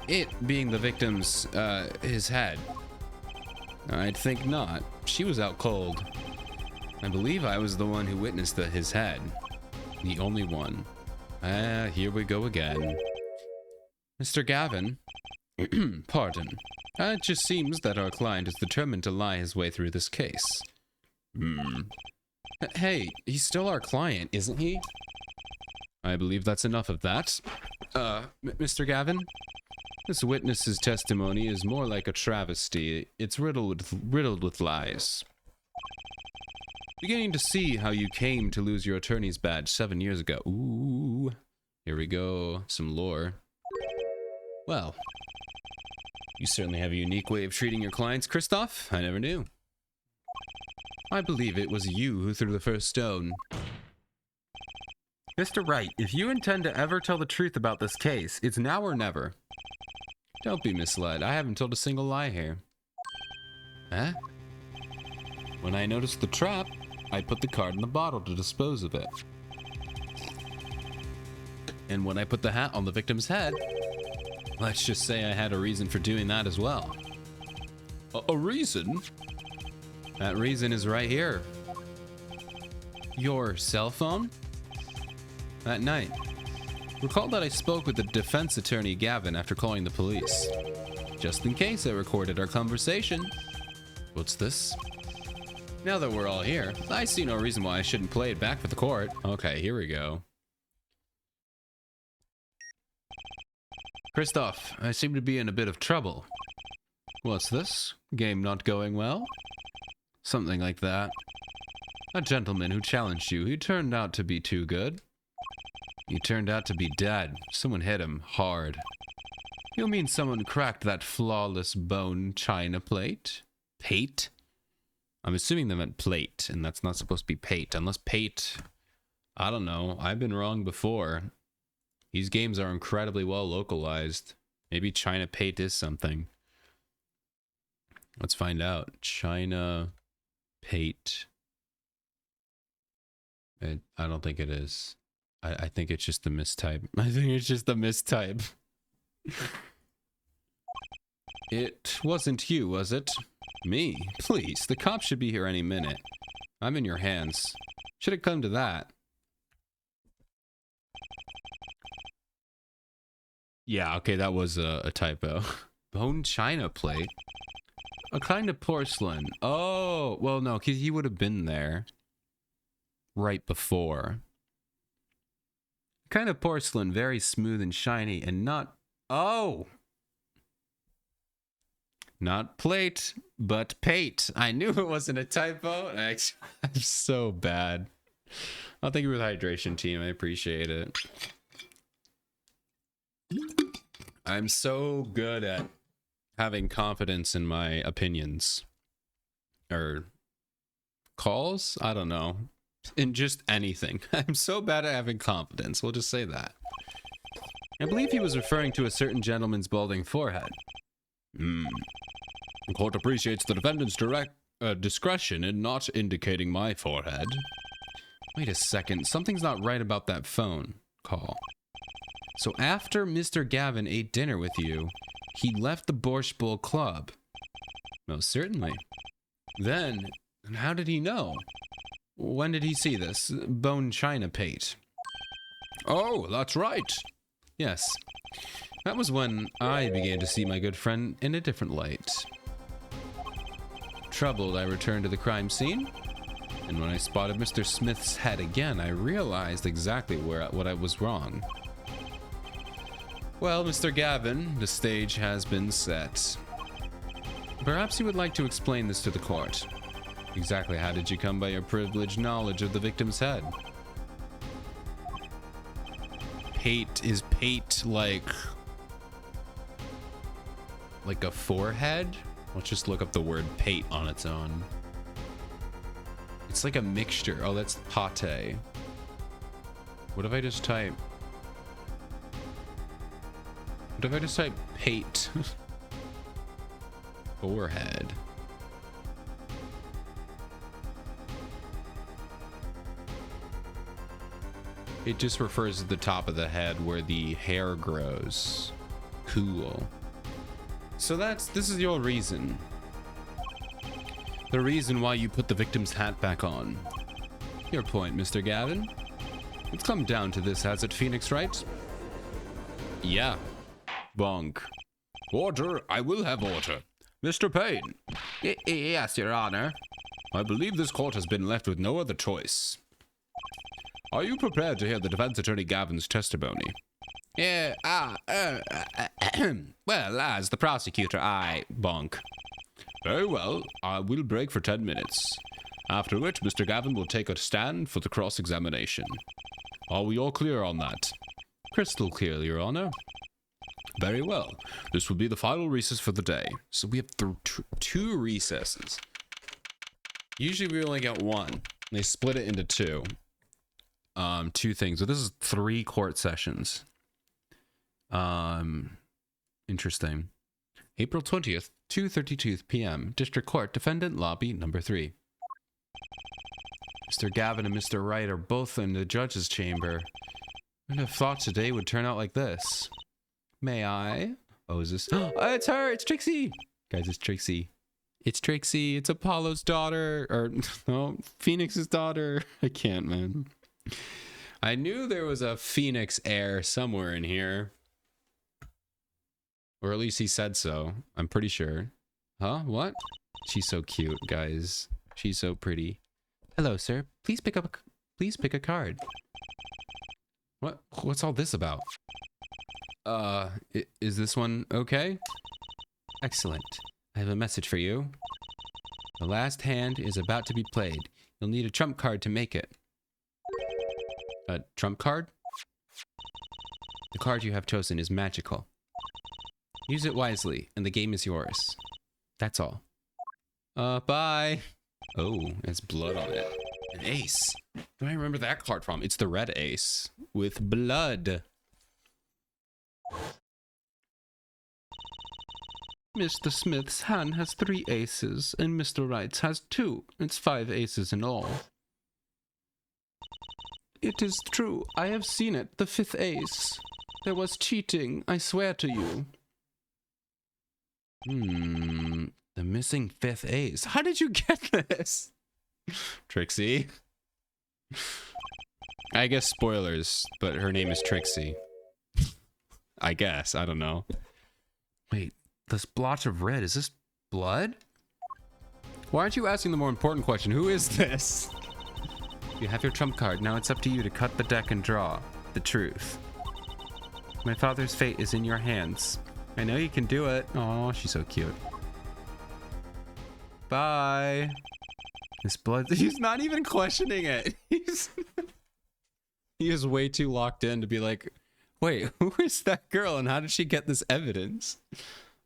It being the victim's, his head. I'd think not. She was out cold. I believe I was the one who witnessed his head. The only one. Here we go again. Mr. Gavin. Pardon. It just seems that our client is determined to lie his way through this case. Hey, he's still our client, isn't he? I believe that's enough of that. Mr. Gavin? This witness's testimony is more like a travesty. It's riddled with lies. Beginning to see how you came to lose your attorney's badge 7 years ago. Ooh, here we go. Some lore. Well, you certainly have a unique way of treating your clients, Christoph. I never knew. I believe it was you who threw the first stone. Mr. Wright, if you intend to ever tell the truth about this case, it's now or never. Don't be misled. I haven't told a single lie here. Huh? When I noticed the trap, I put the card in the bottle to dispose of it. And when I put the hat on the victim's head, let's just say I had a reason for doing that as well. A reason? That reason is right here. Your cell phone? That night. Recall that I spoke with the defense attorney Gavin after calling the police. Just in case I recorded our conversation. What's this? Now that we're all here, I see no reason why I shouldn't play it back for the court. Okay, here we go. Christoph, I seem to be in a bit of trouble. What's this? Game not going well? Something like that. A gentleman who challenged you, he turned out to be too good. He turned out to be dead. Someone hit him hard. You mean someone cracked that flawless bone china plate? Pate? I'm assuming they meant plate, and that's not supposed to be pate. Unless pate... I don't know. I've been wrong before. These games are incredibly well localized. Maybe China Pate is something. Let's find out. China Pate. I don't think it is. I think it's just the mistype. I think it's just the mistype. It wasn't you, was it? Me? Please, the cops should be here any minute. I'm in your hands. Should it come to that? Yeah, okay, that was a typo. Bone china plate? A kind of porcelain. Oh, well, no, he would have been there right before. Kind of porcelain, very smooth and shiny, and not... Oh! Not plate, but pate. I knew it wasn't a typo. I'm so bad. I'll thank you for the hydration, team. I appreciate it. I'm so good at having confidence in my opinions. Or calls? I don't know. In just anything. I'm so bad at having confidence. We'll just say that. I believe he was referring to a certain gentleman's balding forehead. The court appreciates the defendant's discretion in not indicating my forehead. Wait a second. Something's not right about that phone call. So after Mr. Gavin ate dinner with you, he left the Borscht Bowl Club. Most certainly. Then, how did he know? When did he see this? Bone china pate. Oh, that's right. Yes. That was when I began to see my good friend in a different light. Troubled, I returned to the crime scene. And when I spotted Mr. Smith's head again, I realized exactly what I was wrong. Well, Mr. Gavin, the stage has been set. Perhaps you would like to explain this to the court. Exactly how did you come by your privileged knowledge of the victim's head? Pate, is pate like a forehead? Let's just look up the word pate on its own. It's like a mixture. Oh, that's pate. What if I just type? What if I just type pate? Forehead. It just refers to the top of the head where the hair grows. Cool. So this is your reason. The reason why you put the victim's hat back on. Your point, Mr. Gavin. It's come down to this, has it, Phoenix, right? Yeah. Bonk. Order, I will have order. Mr. Payne. Yes, Your Honor. I believe this court has been left with no other choice. Are you prepared to hear the defense attorney Gavin's testimony? Yeah, well, as the prosecutor, bonk. Very well, I will break for 10 minutes. After which, Mr. Gavin will take a stand for the cross-examination. Are we all clear on that? Crystal clear, Your Honor. Very well. This will be the final recess for the day. So we have two recesses. Usually we only get one. They split it into two. Two things. So this is 3 court sessions. Interesting. April 20th, 2:32 p.m. District Court, Defendant Lobby number 3. Mr. Gavin and Mr. Wright are both in the judge's chamber. I would have thought today would turn out like this. May I? Oh, is this? Oh, it's her! It's Trixie! Guys, it's Trixie. It's Trixie. It's Apollo's daughter. Or, no, Phoenix's daughter. I can't, man. I knew there was a Phoenix heir somewhere in here. Or at least he said so. I'm pretty sure. Huh? What? She's so cute, guys. She's so pretty. Hello, sir. Please pick a card. What's all this about? Is this one okay? Excellent. I have a message for you. The last hand is about to be played. You'll need a trump card to make it. A trump card? The card you have chosen is magical. Use it wisely, and the game is yours. That's all. Bye. Oh, it's blood on it. An ace. Where do I remember that card from? It's the red ace with blood. Mr. Smith's hand has 3 aces, and Mr. Wright's has 2. It's 5 aces in all. It is true. I have seen it. The 5th ace. There was cheating. I swear to you. The missing 5th ace. How did you get this? Trixie. I guess spoilers, but her name is Trixie. I guess. I don't know. Wait, this blotch of red, is this blood? Why aren't you asking the more important question? Who is this? You have your trump card. Now it's up to you to cut the deck and draw the truth. My father's fate is in your hands. I know you can do it. Oh, she's so cute. Bye. This blood, he's not even questioning it. He is way too locked in to be like, wait, who is that girl and how did she get this evidence?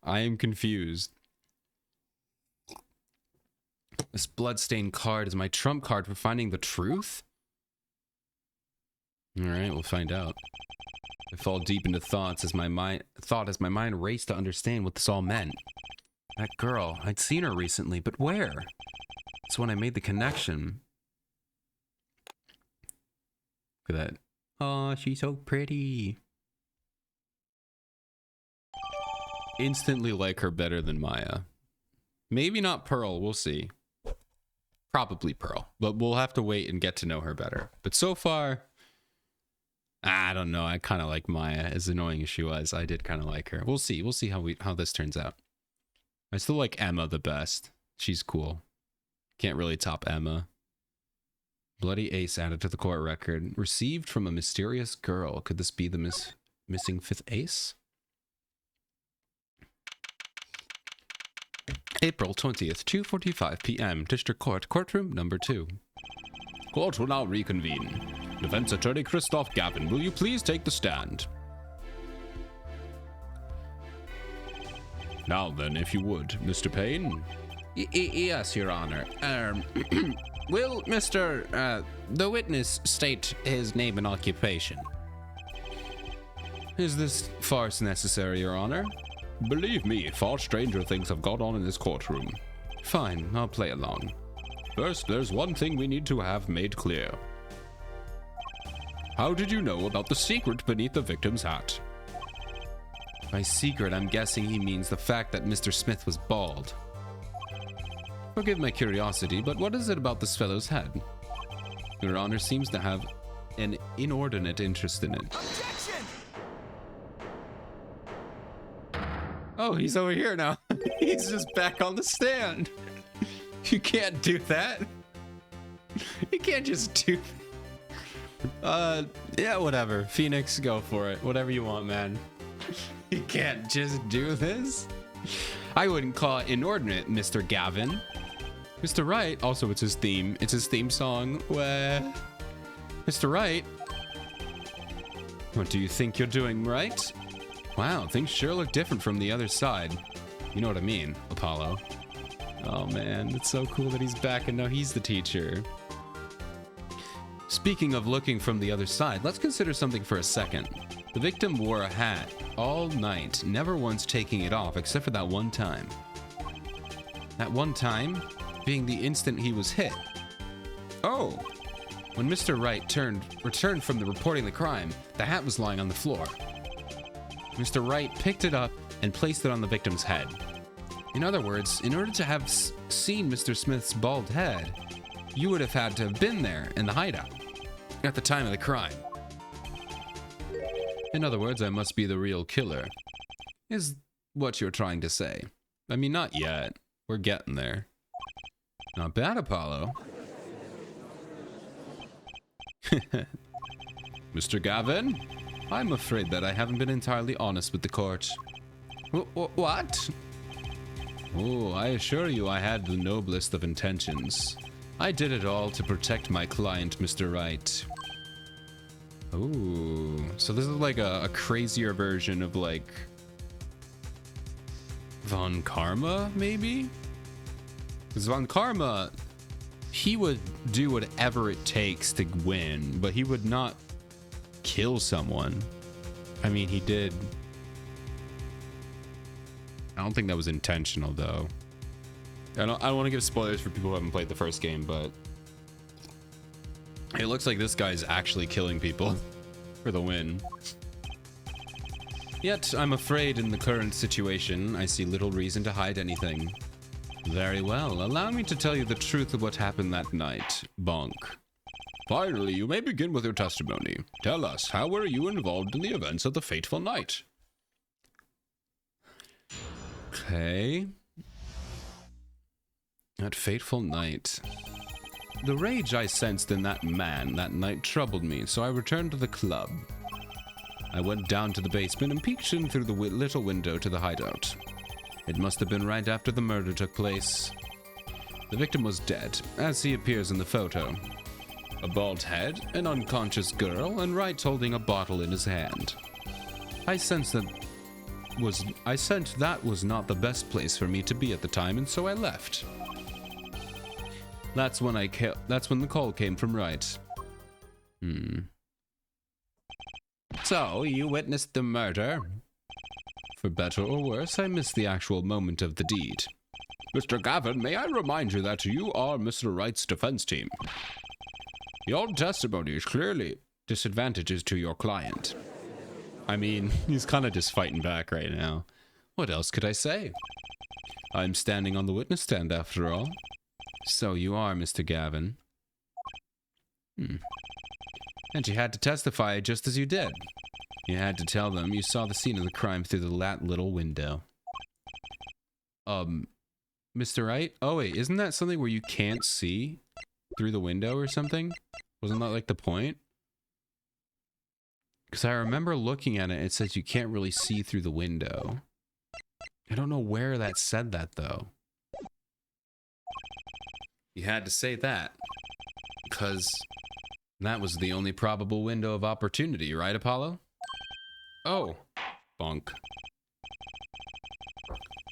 I am confused. This bloodstained card is my trump card for finding the truth? Alright, we'll find out. I fall deep into thoughts as my mind raced to understand what this all meant. That girl, I'd seen her recently, but where? It's when I made the connection. Look at that. Oh, she's so pretty. Instantly like her better than Maya. Maybe not Pearl, we'll see. Probably Pearl, but we'll have to wait and get to know her better. But so far, I don't know. I kind of like Maya, as annoying as she was. I did kind of like her. We'll see. We'll see how this turns out. I still like Emma the best. She's cool. Can't really top Emma. Bloody ace added to the court record. Received from a mysterious girl. Could this be the missing 5th ace? April 20th, 2:45 p.m. District Court, courtroom number 2. Court will now reconvene. Defense Attorney Christoph Gavin, will you please take the stand? Now then, if you would, Mr. Payne. Yes, Your Honor. Will the witness state his name and occupation? Is this farce necessary, Your Honor? Believe me, far stranger things have gone on in this courtroom. Fine, I'll play along. First, there's one thing we need to have made clear. How did you know about the secret beneath the victim's hat? By secret, I'm guessing he means the fact that Mr. Smith was bald. Forgive my curiosity, but what is it about this fellow's head? Your Honor seems to have an inordinate interest in it. Objection! Oh, he's over here now. He's just back on the stand. You can't do that. You can't just do yeah, whatever. Phoenix, go for it. Whatever you want, man. You can't just do this. I wouldn't call it inordinate, Mr. Gavin. Mr. Wright, also it's his theme. It's his theme song. Mr. Wright, what do you think you're doing, right? Wow, things sure look different from the other side. You know what I mean, Apollo. Oh man, it's so cool that he's back and now he's the teacher. Speaking of looking from the other side, let's consider something for a second. The victim wore a hat all night, never once taking it off except for that one time. That one time being the instant he was hit. Oh, when Mr. Wright returned from reporting the crime, the hat was lying on the floor. Mr. Wright picked it up and placed it on the victim's head. In other words, in order to have seen Mr. Smith's bald head, you would have had to have been there in the hideout at the time of the crime. In other words, I must be the real killer, is what you're trying to say. I mean, not yet. We're getting there. Not bad, Apollo. Mr. Gavin? I'm afraid that I haven't been entirely honest with the court. What? Oh, I assure you I had the noblest of intentions. I did it all to protect my client, Mr. Wright. Ooh, so this is like a crazier version of like Von Karma, maybe? Because Von Karma, he would do whatever it takes to win, but he would not kill someone. I mean, he did. I don't think that was intentional, though. I don't want to give spoilers for people who haven't played the first game, but it looks like this guy's actually killing people for the win. Yet, I'm afraid in the current situation, I see little reason to hide anything. Very well, allow me to tell you the truth of what happened that night. Bonk. Finally, you may begin with your testimony. Tell us, how were you involved in the events of the fateful night? Okay. That fateful night. The rage I sensed in that man that night troubled me, so I returned to the club. I went down to the basement and peeked in through the little window to the hideout. It must have been right after the murder took place. The victim was dead, as he appears in the photo. A bald head, an unconscious girl, and Wright holding a bottle in his hand. I sensed that was not the best place for me to be at the time, and so I left. That's when the call came from Wright. So, you witnessed the murder? For better or worse, I missed the actual moment of the deed. Mr. Gavin, may I remind you that you are Mr. Wright's defense team? Your testimony is clearly disadvantages to your client. I mean, he's kind of just fighting back right now. What else could I say? I'm standing on the witness stand after all. So you are, Mr. Gavin. And you had to testify just as you did. You had to tell them you saw the scene of the crime through that little window. Mr. Wright? Oh wait, isn't that something where you can't see through the window or something? Wasn't that like the point? Because I remember looking at it, it says you can't really see through the window. I don't know where that said that though. You had to say that. Because that was the only probable window of opportunity, right, Apollo? Oh, bonk.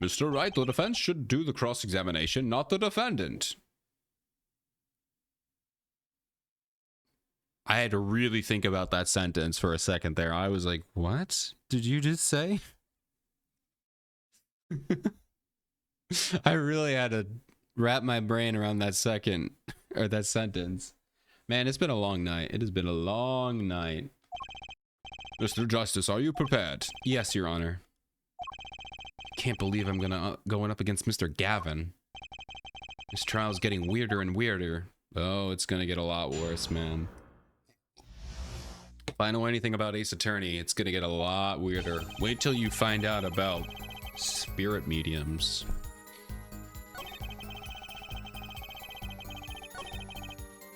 Mr. Wright, the defense should do the cross-examination, not the defendant. I had to really think about that sentence for a second there. I was like, what did you just say? I really had to wrap my brain around that sentence. Man, it's been a long night. It has been a long night. Mr. Justice, are you prepared? Yes, Your Honor. Can't believe I'm going up against Mr. Gavin. This trial's getting weirder and weirder. Oh, it's gonna get a lot worse, man. If I know anything about Ace Attorney, it's gonna get a lot weirder. Wait till you find out about spirit mediums.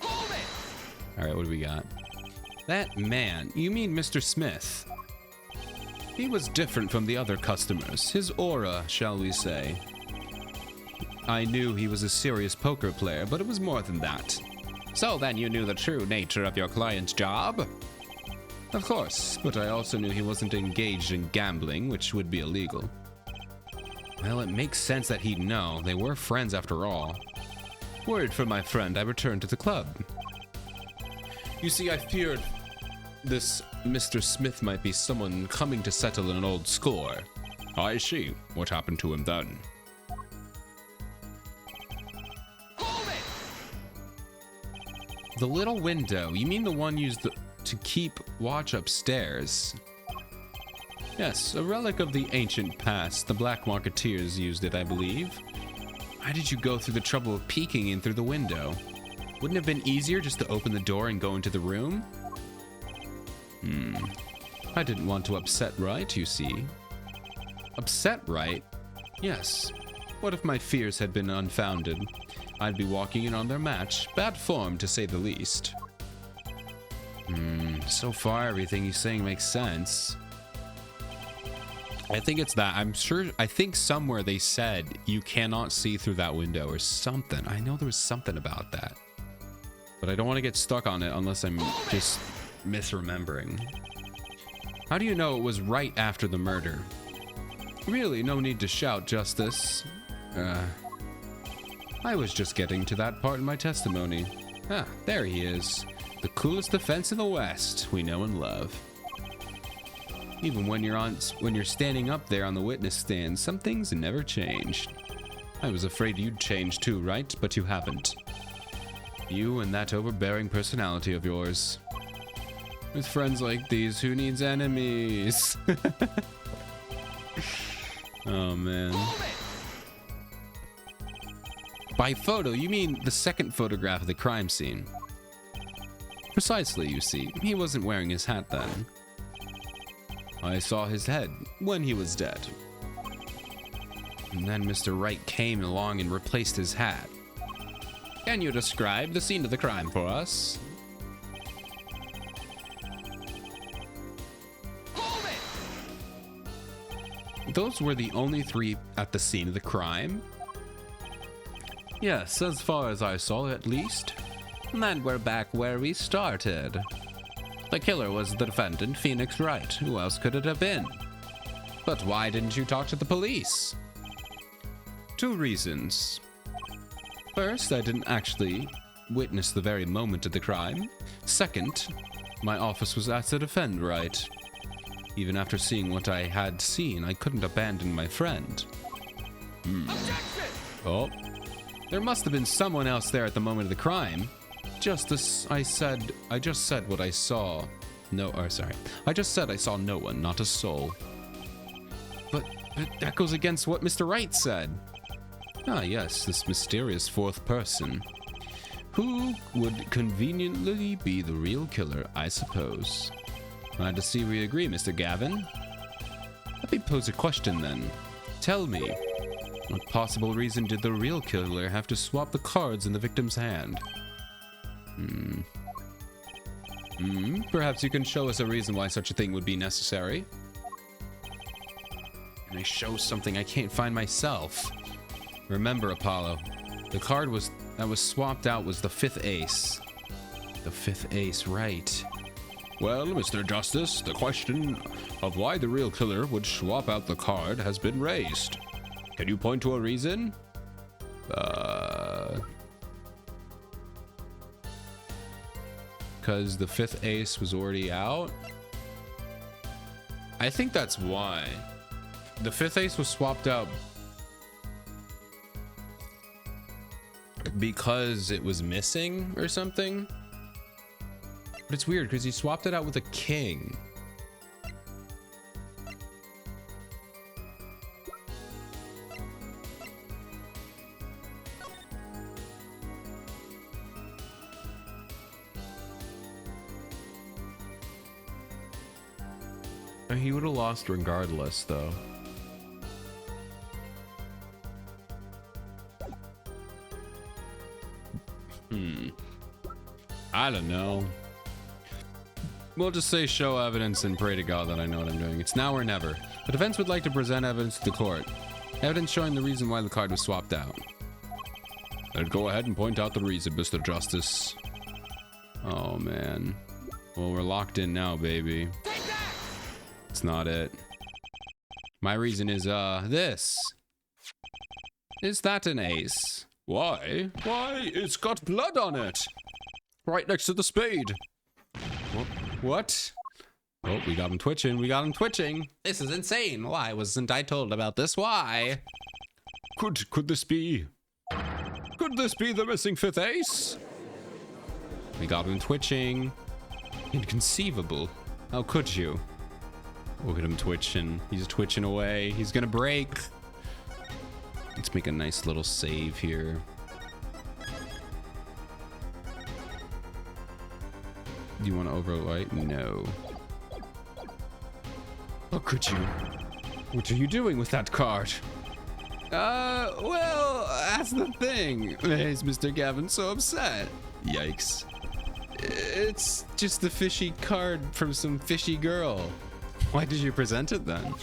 Hold it! Alright, what do we got? That man, you mean Mr. Smith? He was different from the other customers. His aura, shall we say. I knew he was a serious poker player, but it was more than that. So then you knew the true nature of your client's job? Of course, but I also knew he wasn't engaged in gambling, which would be illegal. Well, it makes sense that he'd know. They were friends after all. Worried for my friend, I returned to the club. You see, I feared this Mr. Smith might be someone coming to settle an old score. I see. What happened to him then? Hold it! The little window. You mean the one used to keep watch upstairs? Yes, a relic of the ancient past. The Black Marketeers used it, I believe. Why did you go through the trouble of peeking in through the window? Wouldn't it have been easier just to open the door and go into the room? I didn't want to upset Wright, you see. Upset Wright? Yes. What if my fears had been unfounded? I'd be walking in on their match. Bad form, to say the least. So far, everything he's saying makes sense. I think it's that. I think somewhere they said you cannot see through that window or something. I know there was something about that. But I don't want to get stuck on it unless I'm just misremembering. How do you know it was right after the murder? Really, no need to shout, Justice. I was just getting to that part in my testimony. Ah, there he is. The coolest defense in the West we know and love. Even when you're standing up there on the witness stand, some things never change. I was afraid you'd change too, right? But you haven't. You and that overbearing personality of yours. With friends like these, who needs enemies? Oh, man. By photo, you mean the second photograph of the crime scene. Precisely, you see. He wasn't wearing his hat then. I saw his head when he was dead. And then Mr. Wright came along and replaced his hat. Can you describe the scene of the crime for us? Hold it! Those were the only three at the scene of the crime? Yes, as far as I saw at least. And then we're back where we started. The killer was the defendant, Phoenix Wright. Who else could it have been? But why didn't you talk to the police? 2 reasons. First, I didn't actually witness the very moment of the crime. Second, my office was asked to defend Wright. Even after seeing what I had seen, I couldn't abandon my friend. Objection! Oh, there must have been someone else there at the moment of the crime. I just said what I saw. I just said I saw no one, not a soul. But that goes against what Mr. Wright said. Ah, yes, this mysterious 4th person. Who would conveniently be the real killer, I suppose. Glad to see we agree, Mr. Gavin. Let me pose a question then. Tell me, what possible reason did the real killer have to swap the cards in the victim's hand? Perhaps you can show us a reason why such a thing would be necessary. Can I show something I can't find myself? Remember, Apollo, the card that was swapped out was the 5th ace. The 5th ace, right. Well, Mr. Justice, the question of why the real killer would swap out the card has been raised. Can you point to a reason? Because the 5th ace was already out? I think that's why. The 5th ace was swapped out because it was missing or something. But it's weird because he swapped it out with a king. He would have lost regardless, though. I don't know. We'll just say show evidence and pray to God that I know what I'm doing. It's now or never. The defense would like to present evidence to the court. Evidence showing the reason why the card was swapped out. Then go ahead and point out the reason, Mr. Justice. Oh, man. Well, we're locked in now, baby. It's not it. My reason is, this. Is that an ace? Why? Why, it's got blood on it. Right next to the spade. What? Oh, we got him twitching. We got him twitching. This is insane. Why wasn't I told about this? Why? Could this be? Could this be the missing 5th ace? We got him twitching. Inconceivable. How could you? Look at him twitching. He's twitching away. He's gonna break. Let's make a nice little save here. Do you want to overwrite? No. How could you? What are you doing with that card? Well, that's the thing. Why is Mr. Gavin so upset? Yikes. It's just the fishy card from some fishy girl. Why did you present it then?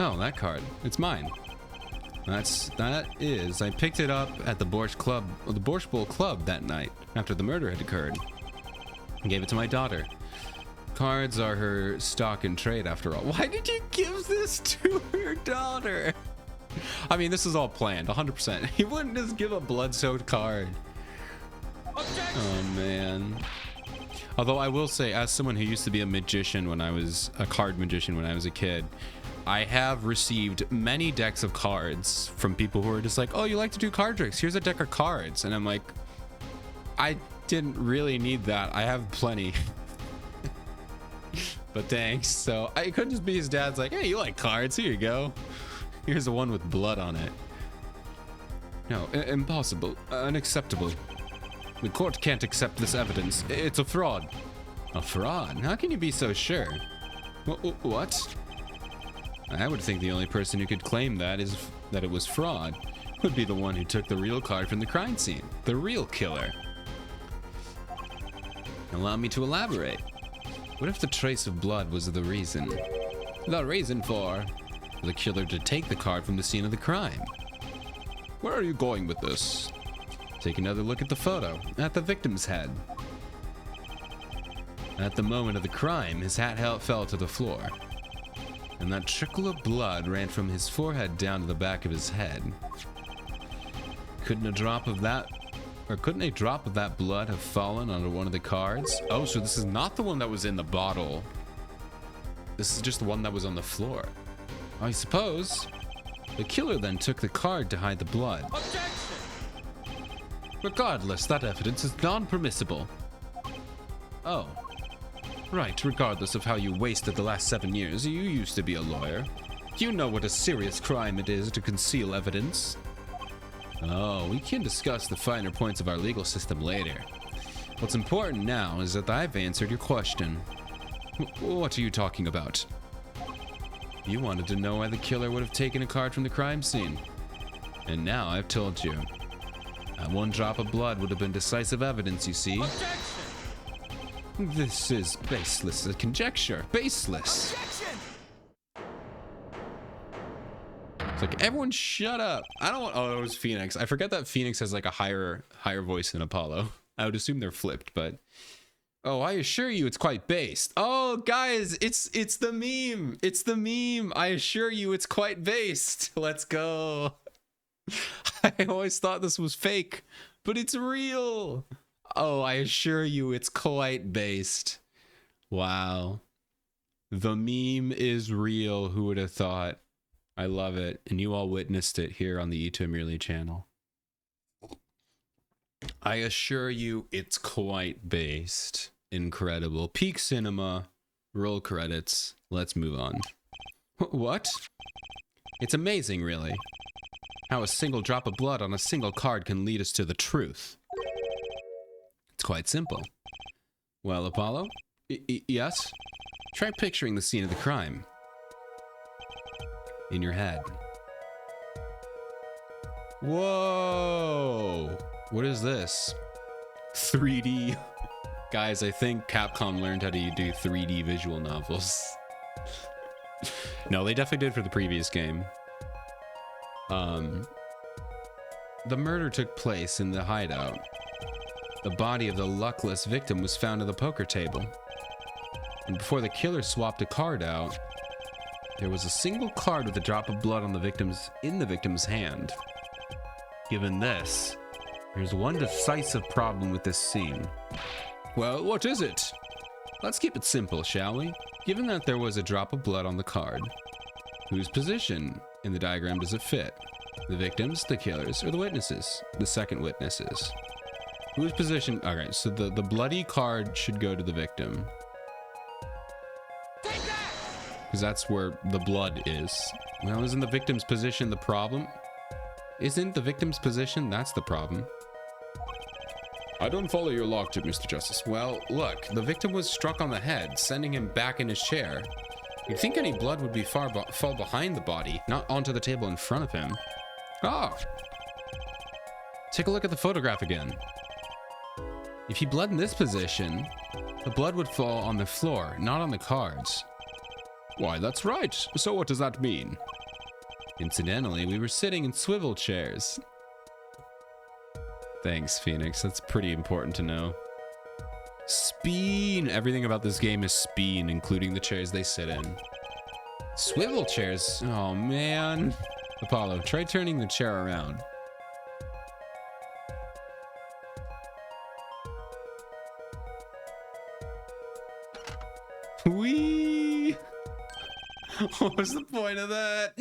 Oh, that card. It's mine. That is. I picked it up at the Borscht Bowl Club that night after the murder had occurred. I gave it to my daughter. Cards are her stock and trade after all. Why did you give this to your daughter? I mean, this is all planned, 100%. He wouldn't just give a blood-soaked card. Objection! Oh, man. Although I will say, as someone who used to be a magician when I was a card magician when I was a kid, I have received many decks of cards from people who are just like, oh, you like to do card tricks? Here's a deck of cards. And I'm like, I didn't really need that. I have plenty. But thanks. So I could just be his dad's like, hey, you like cards? Here you go. Here's the one with blood on it. No, impossible. Unacceptable. The court can't accept this evidence. It's a fraud. A fraud? How can you be so sure? What? I would think the only person who could claim that it was fraud would be the one who took the real card from the crime scene. The real killer. Allow me to elaborate. What if the trace of blood was the reason? The reason for the killer to take the card from the scene of the crime. Where are you going with this? Take another look at the photo, at the victim's head. At the moment of the crime, his hat fell to the floor. And that trickle of blood ran from his forehead down to the back of his head. Couldn't a drop of that blood have fallen onto one of the cards? Oh, so this is not the one that was in the bottle. This is just the one that was on the floor. I suppose. The killer then took the card to hide the blood. Objection! Regardless, that evidence is non-permissible. Oh. Right, regardless of how you wasted the last 7 years, you used to be a lawyer. You know what a serious crime it is to conceal evidence. Oh, we can discuss the finer points of our legal system later. What's important now is that I've answered your question. What are you talking about? You wanted to know why the killer would have taken a card from the crime scene. And now I've told you. That one drop of blood would have been decisive evidence, you see. Objection! This is baseless, a conjecture. Baseless. Objection! It's like, everyone shut up. I don't want... Oh, it was Phoenix. I forget that Phoenix has like a higher voice than Apollo. I would assume they're flipped, but... Oh, I assure you it's quite based. Oh, guys, it's the meme. It's the meme. I assure you it's quite based. Let's go. I always thought this was fake, but it's real. Oh, I assure you it's quite based. Wow. The meme is real. Who would have thought? I love it. And you all witnessed it here on the E2 Merely channel. I assure you it's quite based. Incredible. Peak cinema. Roll credits. Let's move on. What? It's amazing, really. How a single drop of blood on a single card can lead us to the truth. It's quite simple. Well, Apollo? Yes? Try picturing the scene of the crime. In your head. Whoa! What is this? 3D. Guys, I think Capcom learned how to do 3D visual novels. No, they definitely did for the previous game. The murder took place in the hideout. The body of the luckless victim was found at the poker table. And before the killer swapped a card out, there was a single card with a drop of blood on the victim's hand. Given this, there's one decisive problem with this scene. Well, what is it? Let's keep it simple, shall we? Given that there was a drop of blood on the card, whose position in the diagram does it fit? The victims, the killers, or the witnesses? The second witnesses. Whose position? Alright, so the bloody card should go to the victim. Take that! Because that's where the blood is. Well, isn't the victim's position the problem? Isn't the victim's position? That's the problem. I don't follow your logic, Mr. Justice. Well, look, the victim was struck on the head, sending him back in his chair. You'd think any blood would be fall behind the body, not onto the table in front of him. Ah! Take a look at the photograph again. If he bled in this position, the blood would fall on the floor, not on the cards. Why, that's right. So what does that mean? Incidentally, we were sitting in swivel chairs. Thanks, Phoenix. That's pretty important to know. Speen! Everything about this game is speen, including the chairs they sit in. Swivel chairs? Oh, man. Apollo, try turning the chair around. Whee! What was the point of that?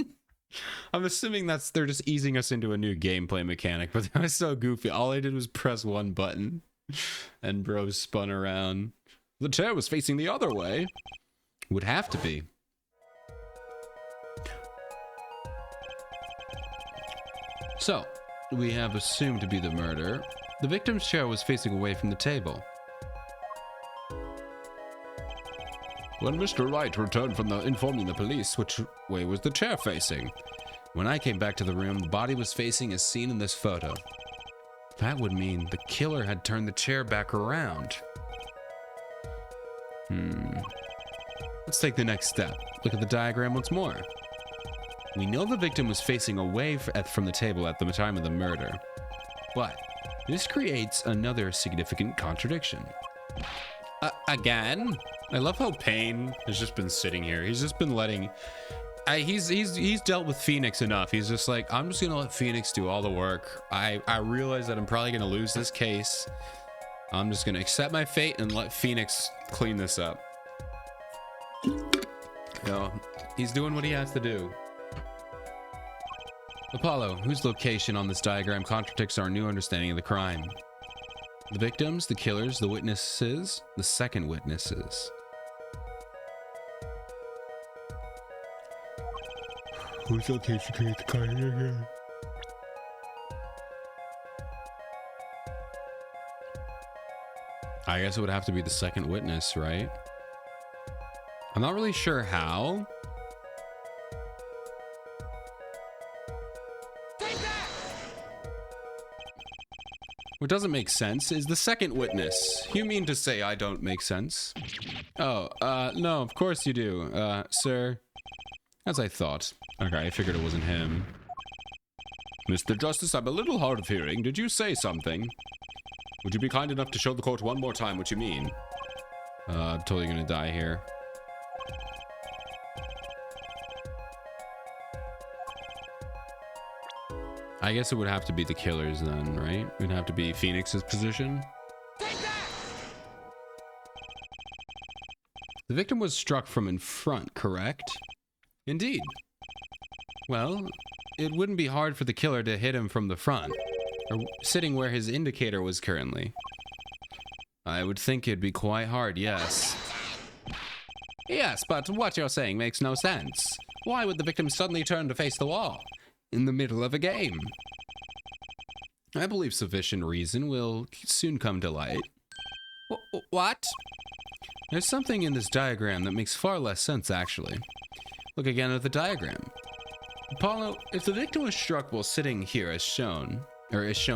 I'm assuming they're just easing us into a new gameplay mechanic, but that was so goofy. All I did was press one button and bro spun around. The chair was facing the other way. Would have to be. So, we have assumed to be the murder. The victim's chair was facing away from the table. When Mr. Wright returned from informing the police, which way was the chair facing? When I came back to the room, the body was facing as seen in this photo. That would mean the killer had turned the chair back around. Let's take the next step. Look at the diagram once more. We know the victim was facing away from the table at the time of the murder. But this creates another significant contradiction. Again? I love how Payne has just been sitting here. He's just been letting... He's dealt with Phoenix enough. He's just like, I'm just gonna let Phoenix do all the work. I realize that I'm probably gonna lose this case. I'm just gonna accept my fate and let Phoenix clean this up. He's doing what he has to do. Apollo, whose location on this diagram contradicts our new understanding of the crime? The victims, the killers, the witnesses, the second witnesses. Whose location creates the crime? I guess it would have to be the second witness, right? I'm not really sure how. What doesn't make sense is the second witness. You mean to say I don't make sense? Oh, no, of course you do, sir. As I thought. Okay, I figured it wasn't him. Mr. Justice, I'm a little hard of hearing. Did you say something? Would you be kind enough to show the court one more time what you mean? I'm totally gonna die here. I guess it would have to be the killers then, right? It would have to be Phoenix's position. The victim was struck from in front, correct? Indeed. Well, it wouldn't be hard for the killer to hit him from the front, or sitting where his indicator was currently. I would think it'd be quite hard, yes. Yes, but what you're saying makes no sense. Why would the victim suddenly turn to face the wall in the middle of a game? I believe sufficient reason will soon come to light. What? There's something in this diagram that makes far less sense, actually. Look again at the diagram. Apollo, if the victim was struck while sitting here as shown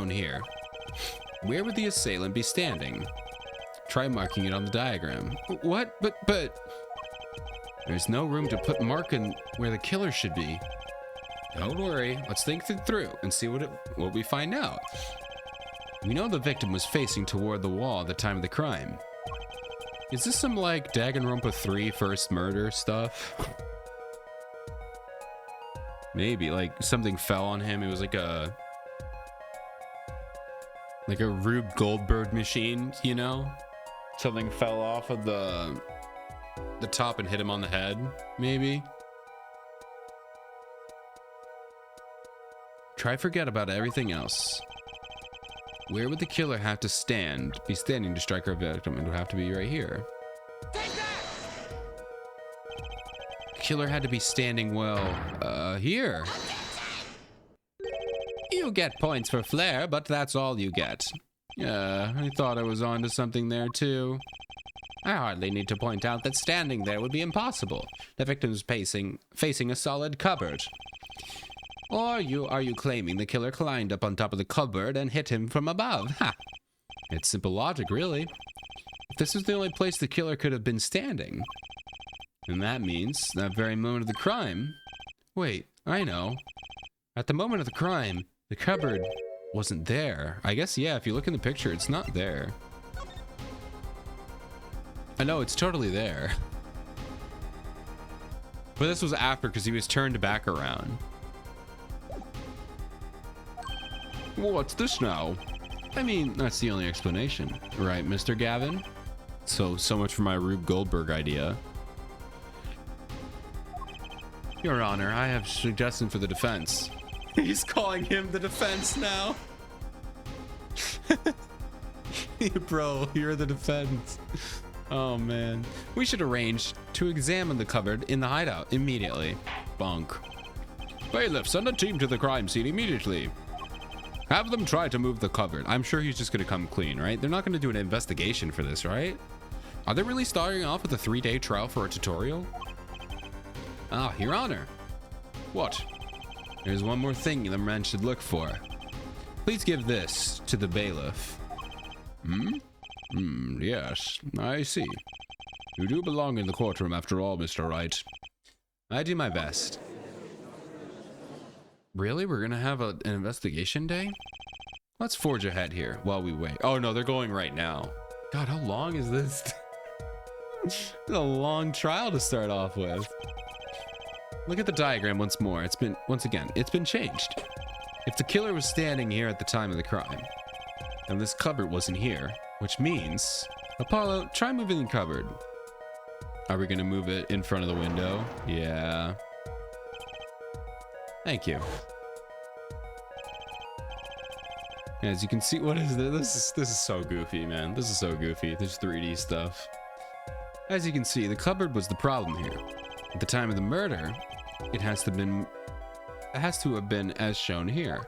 here, where would the assailant be standing? Try marking it on the diagram. What? But... There's no room to put mark in where the killer should be. Don't worry, let's think it through and see what we find out. We know the victim was facing toward the wall at the time of the crime. Is this some like Danganronpa 3 first murder stuff? Maybe, like something fell on him. It was like a Rube Goldberg machine, you know? Something fell off of the top and hit him on the head, maybe? Try forget about everything else. Where would the killer have to be standing to strike our victim? It would have to be right here. The killer had to be standing, well, here. You get points for flair, but that's all you get. I thought I was onto something there too. I hardly need to point out that standing there would be impossible. The victim's facing a solid cupboard. Or are you claiming the killer climbed up on top of the cupboard and hit him from above? Ha! It's simple logic, really. If this is the only place the killer could have been standing, then that means that very moment of the crime... Wait, I know. At the moment of the crime, the cupboard wasn't there. I guess, yeah, if you look in the picture, it's not there. I know, it's totally there. But this was after, because he was turned back around. What's this now? I mean, that's the only explanation. Right, Mr. Gavin? So much for my Rube Goldberg idea. Your Honor, I have suggestion for the defense. He's calling him the defense now. Bro, you're the defense. Oh man. We should arrange to examine the cupboard in the hideout immediately. Bonk. Bailiff, send a team to the crime scene immediately. Have them try to move the cupboard. I'm sure he's just gonna come clean, right? They're not gonna do an investigation for this, right? Are they really starting off with a 3-day trial for a tutorial? Ah, Your Honor. What? There's one more thing the man should look for. Please give this to the bailiff. Yes, I see. You do belong in the courtroom after all, Mr. Wright. I do my best. Really? We're gonna have an investigation day? Let's forge ahead here while we wait. Oh no, they're going right now. God, how long is this? It's a long trial to start off with. Look at the diagram once more. It's been changed. If the killer was standing here at the time of the crime, then this cupboard wasn't here, which means... Apollo, try moving the cupboard. Are we gonna move it in front of the window? Yeah. Thank you. As you can see, what is this? This is so goofy, man. This is so goofy. There's 3D stuff. As you can see, the cupboard was the problem here. At the time of the murder, it has to have been as shown here.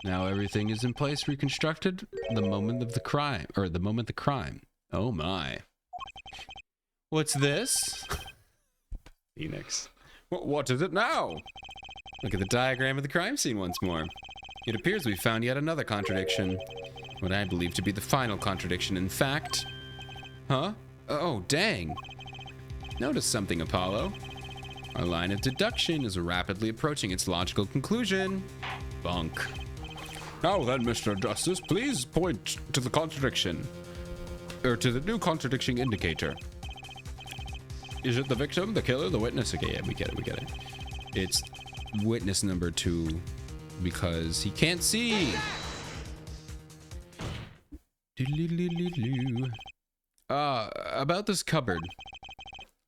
Now everything is in place, reconstructed. The moment of the crime, or the moment the crime. Oh my. What's this? Phoenix. What is it now? Look at the diagram of the crime scene once more. It appears we found yet another contradiction. What I believe to be the final contradiction, in fact. Huh? Oh, dang. Notice something, Apollo. Our line of deduction is rapidly approaching its logical conclusion. Bonk. Now then, Mr. Justice, please point to the contradiction. Or to the new contradiction indicator. Is it the victim, the killer, the witness? Okay, yeah, we get it. It's witness number 2 because he can't see. About this cupboard.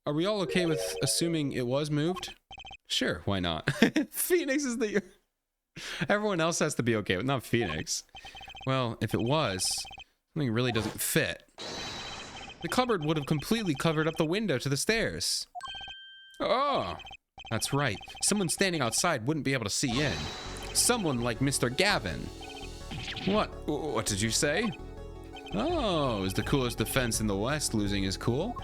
Are we all okay with assuming it was moved? Sure, why not? Phoenix is the... Everyone else has to be okay with, not Phoenix. Well, if it was, something really doesn't fit. The cupboard would have completely covered up the window to the stairs. Oh, that's right. Someone standing outside wouldn't be able to see in. Someone like Mr. Gavin. What did you say? Oh, is the coolest defense in the West losing his cool?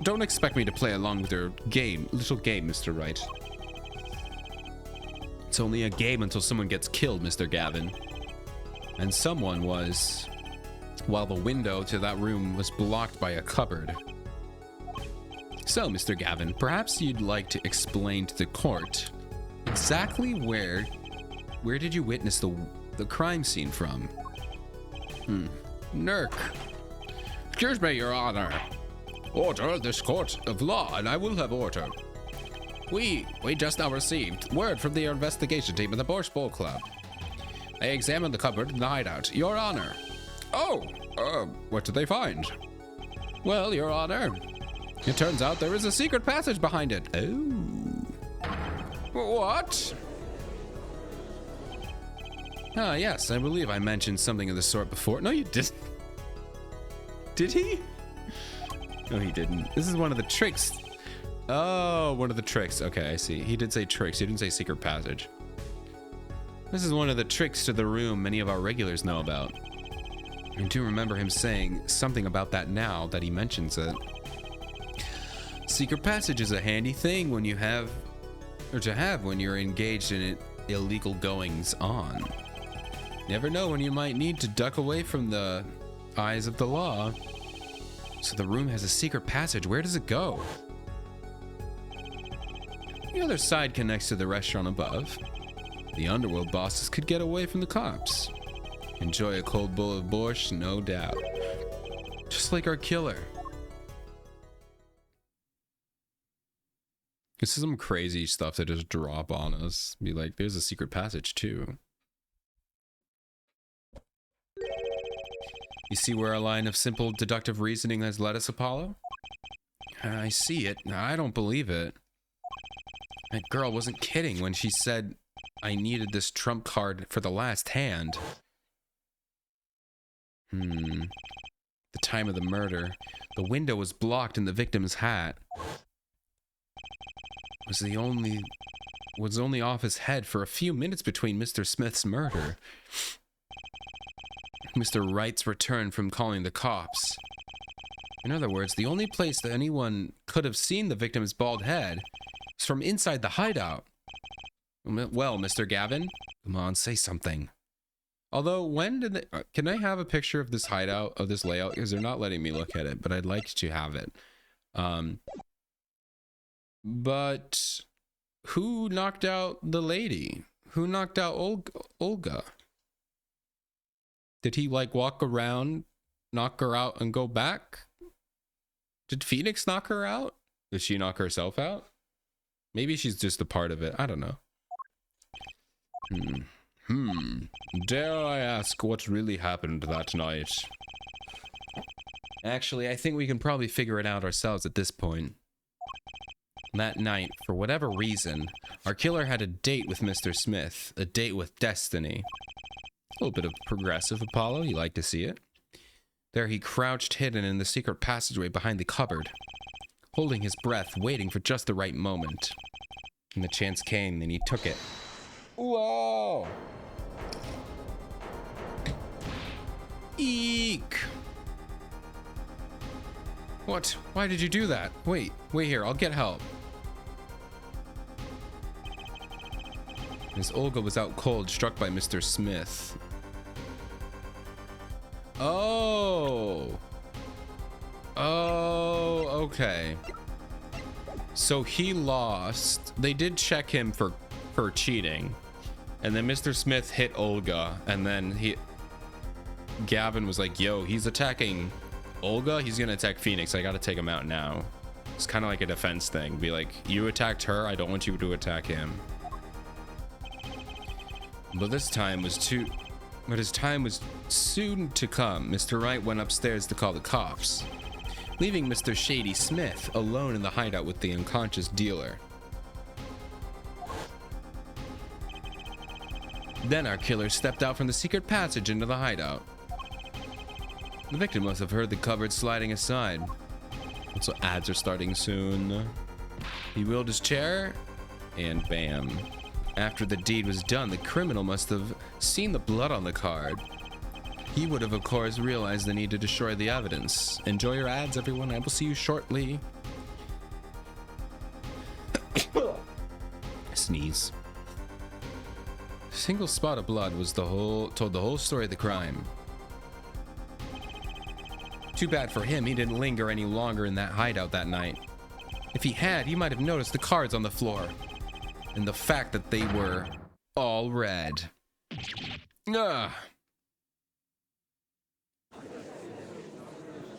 Don't expect me to play along with your little game, Mr. Wright. It's only a game until someone gets killed, Mr. Gavin. And someone was... while the window to that room was blocked by a cupboard. So, Mr. Gavin, perhaps you'd like to explain to the court exactly where did you witness the crime scene from? Nurk. Excuse me, Your Honor. Order this court of law, and I will have order. We just now received word from the investigation team at the Borscht Bowl Club. They examined the cupboard in the hideout, Your Honor. Oh, what did they find? Well, Your Honor, it turns out there is a secret passage behind it. Oh. What? Ah, yes, I believe I mentioned something of the sort before. No, you didn't. Did he? No, he didn't. This is one of the tricks. Oh, one of the tricks. Okay, I see. He did say tricks. He didn't say secret passage. This is one of the tricks to the room many of our regulars know about. I do remember him saying something about that now that he mentions it. Secret passage is a handy thing when you have, or to have when you're engaged in illegal goings on. Never know when you might need to duck away from the eyes of the law. So the room has a secret passage. Where does it go? The other side connects to the restaurant above. The underworld bosses could get away from the cops. Enjoy a cold bowl of borscht, no doubt. Just like our killer. This is some crazy stuff that just drop on us. Be like, there's a secret passage too. You see where our line of simple deductive reasoning has led us, Apollo? I see it. I don't believe it. That girl wasn't kidding when she said I needed this trump card for the last hand. The time of the murder. The window was blocked in the victim's hat. Was only off his head for a few minutes between Mr. Smith's murder. Mr. Wright's return from calling the cops. In other words, the only place that anyone could have seen the victim's bald head was from inside the hideout. Well, Mr. Gavin, come on, say something. Although, when did they... Can I have a picture of this hideout, of this layout? Because they're not letting me look at it, but I'd like to have it. But who knocked out the lady? Who knocked out Olga? Did he, like, walk around, knock her out, and go back? Did Phoenix knock her out? Did she knock herself out? Maybe she's just a part of it. I don't know. Dare I ask what really happened that night? Actually, I think we can probably figure it out ourselves at this point. That night, for whatever reason, our killer had a date with Mr. Smith. A date with destiny. A little bit of progressive, Apollo. You like to see it. There he crouched hidden in the secret passageway behind the cupboard, holding his breath, waiting for just the right moment. And the chance came, and he took it. Whoa! Eek! What? Why did you do that? Wait here, I'll get help. Miss Olga was out cold, struck by Mr. Smith. Oh, okay. So he lost. They did check him for cheating. And then Mr. Smith hit Olga, and then Gavin was like, yo, he's attacking Olga, he's gonna attack Phoenix. I gotta take him out now. It's kind of like a defense thing. Be like, you attacked her, I don't want you to attack him. But his time was soon to come. Mr. Wright went upstairs to call the cops, leaving Mr. Shady Smith alone in the hideout with the unconscious dealer. Then our killer stepped out from the secret passage into the hideout. The victim must have heard the cupboard sliding aside. Also, ads are starting soon. He wheeled his chair, and bam. After the deed was done, the criminal must have seen the blood on the card. He would have, of course, realized the need to destroy the evidence. Enjoy your ads, everyone. I will see you shortly. Sneeze. A single spot of blood was told the whole story of the crime. Too bad for him, he didn't linger any longer in that hideout that night. If he had, he might have noticed the cards on the floor. And the fact that they were all red. Ugh.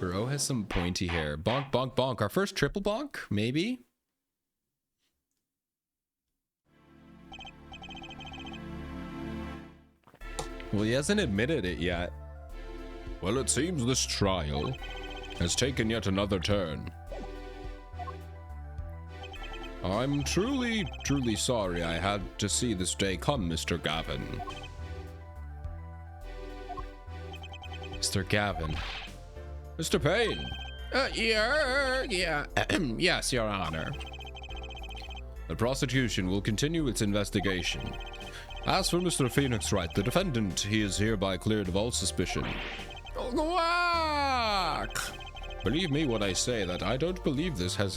Bro has some pointy hair. Bonk, bonk, bonk. Our first triple bonk? Maybe? Well, he hasn't admitted it yet. Well, it seems this trial has taken yet another turn. I'm truly, truly sorry I had to see this day come, Mr. Gavin. Mr. Gavin. Mr. Payne. Yes, Your Honor. The prosecution will continue its investigation. As for Mr. Phoenix Wright, the defendant, he is hereby cleared of all suspicion. Quack! Believe me when I say that I don't believe this is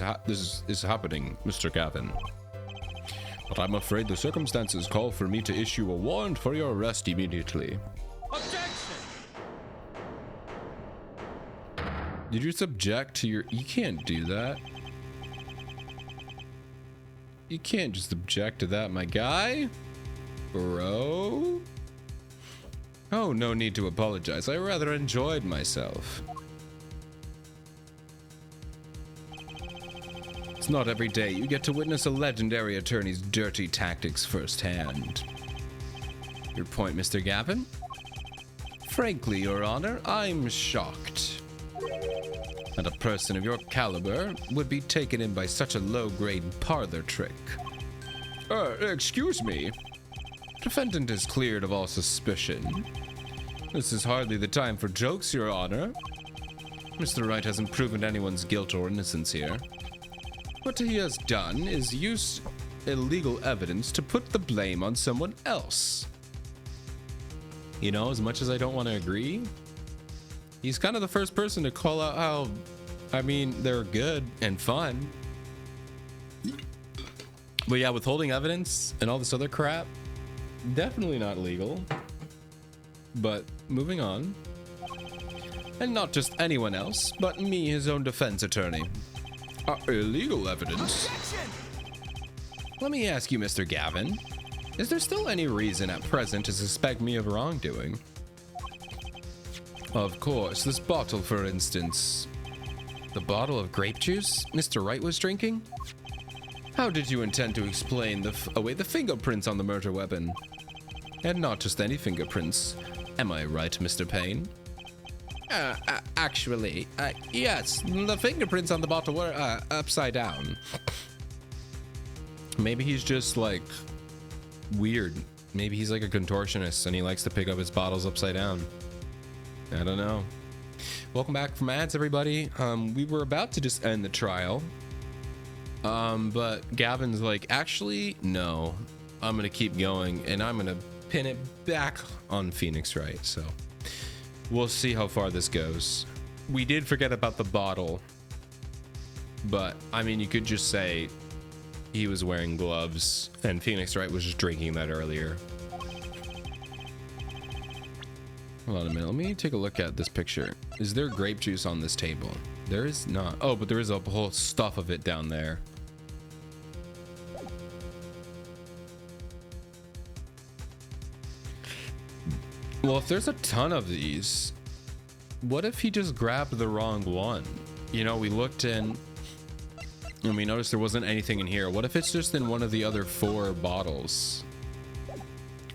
happening, Mr. Gavin. But I'm afraid the circumstances call for me to issue a warrant for your arrest immediately. Objection! Did you subject to your... You can't do that. You can't just object to that, my guy. Bro? Oh, no need to apologize. I rather enjoyed myself. It's not every day you get to witness a legendary attorney's dirty tactics firsthand. Your point, Mr. Gavin? Frankly, Your Honor, I'm shocked. That a person of your caliber would be taken in by such a low-grade parlor trick. Excuse me. Defendant is cleared of all suspicion. This is hardly the time for jokes, Your Honor. Mr. Wright hasn't proven anyone's guilt or innocence here. What he has done is use illegal evidence to put the blame on someone else. You know, as much as I don't want to agree, he's kind of the first person to call out how, I mean, they're good and fun. But yeah, withholding evidence and all this other crap, definitely not legal. But moving on. And not just anyone else, but me, his own defense attorney. Illegal evidence? Objection! Let me ask you, Mr. Gavin, is there still any reason at present to suspect me of wrongdoing? Of course, this bottle, for instance. The bottle of grape juice Mr. Wright was drinking? How did you intend to explain away the fingerprints on the murder weapon? And not just any fingerprints. Am I right, Mr. Payne? Actually, yes, the fingerprints on the bottle were upside down. Maybe he's just like weird. Maybe he's like a contortionist and he likes to pick up his bottles upside down. I don't know. Welcome back from ads, everybody. We were about to just end the trial. But Gavin's like, actually, no. I'm gonna keep going and I'm gonna pin it back on Phoenix Wright. So we'll see how far this goes. We did forget about the bottle, but I mean, you could just say he was wearing gloves and Phoenix Wright was just drinking that earlier. Hold on a minute. Let me take a look at this picture. Is there grape juice on this table? There is not. Oh, but there is a whole stuff of it down there. Well, if there's a ton of these, what if he just grabbed the wrong one? You know, we looked in and we noticed there wasn't anything in here. What if it's just in one of the other 4 bottles?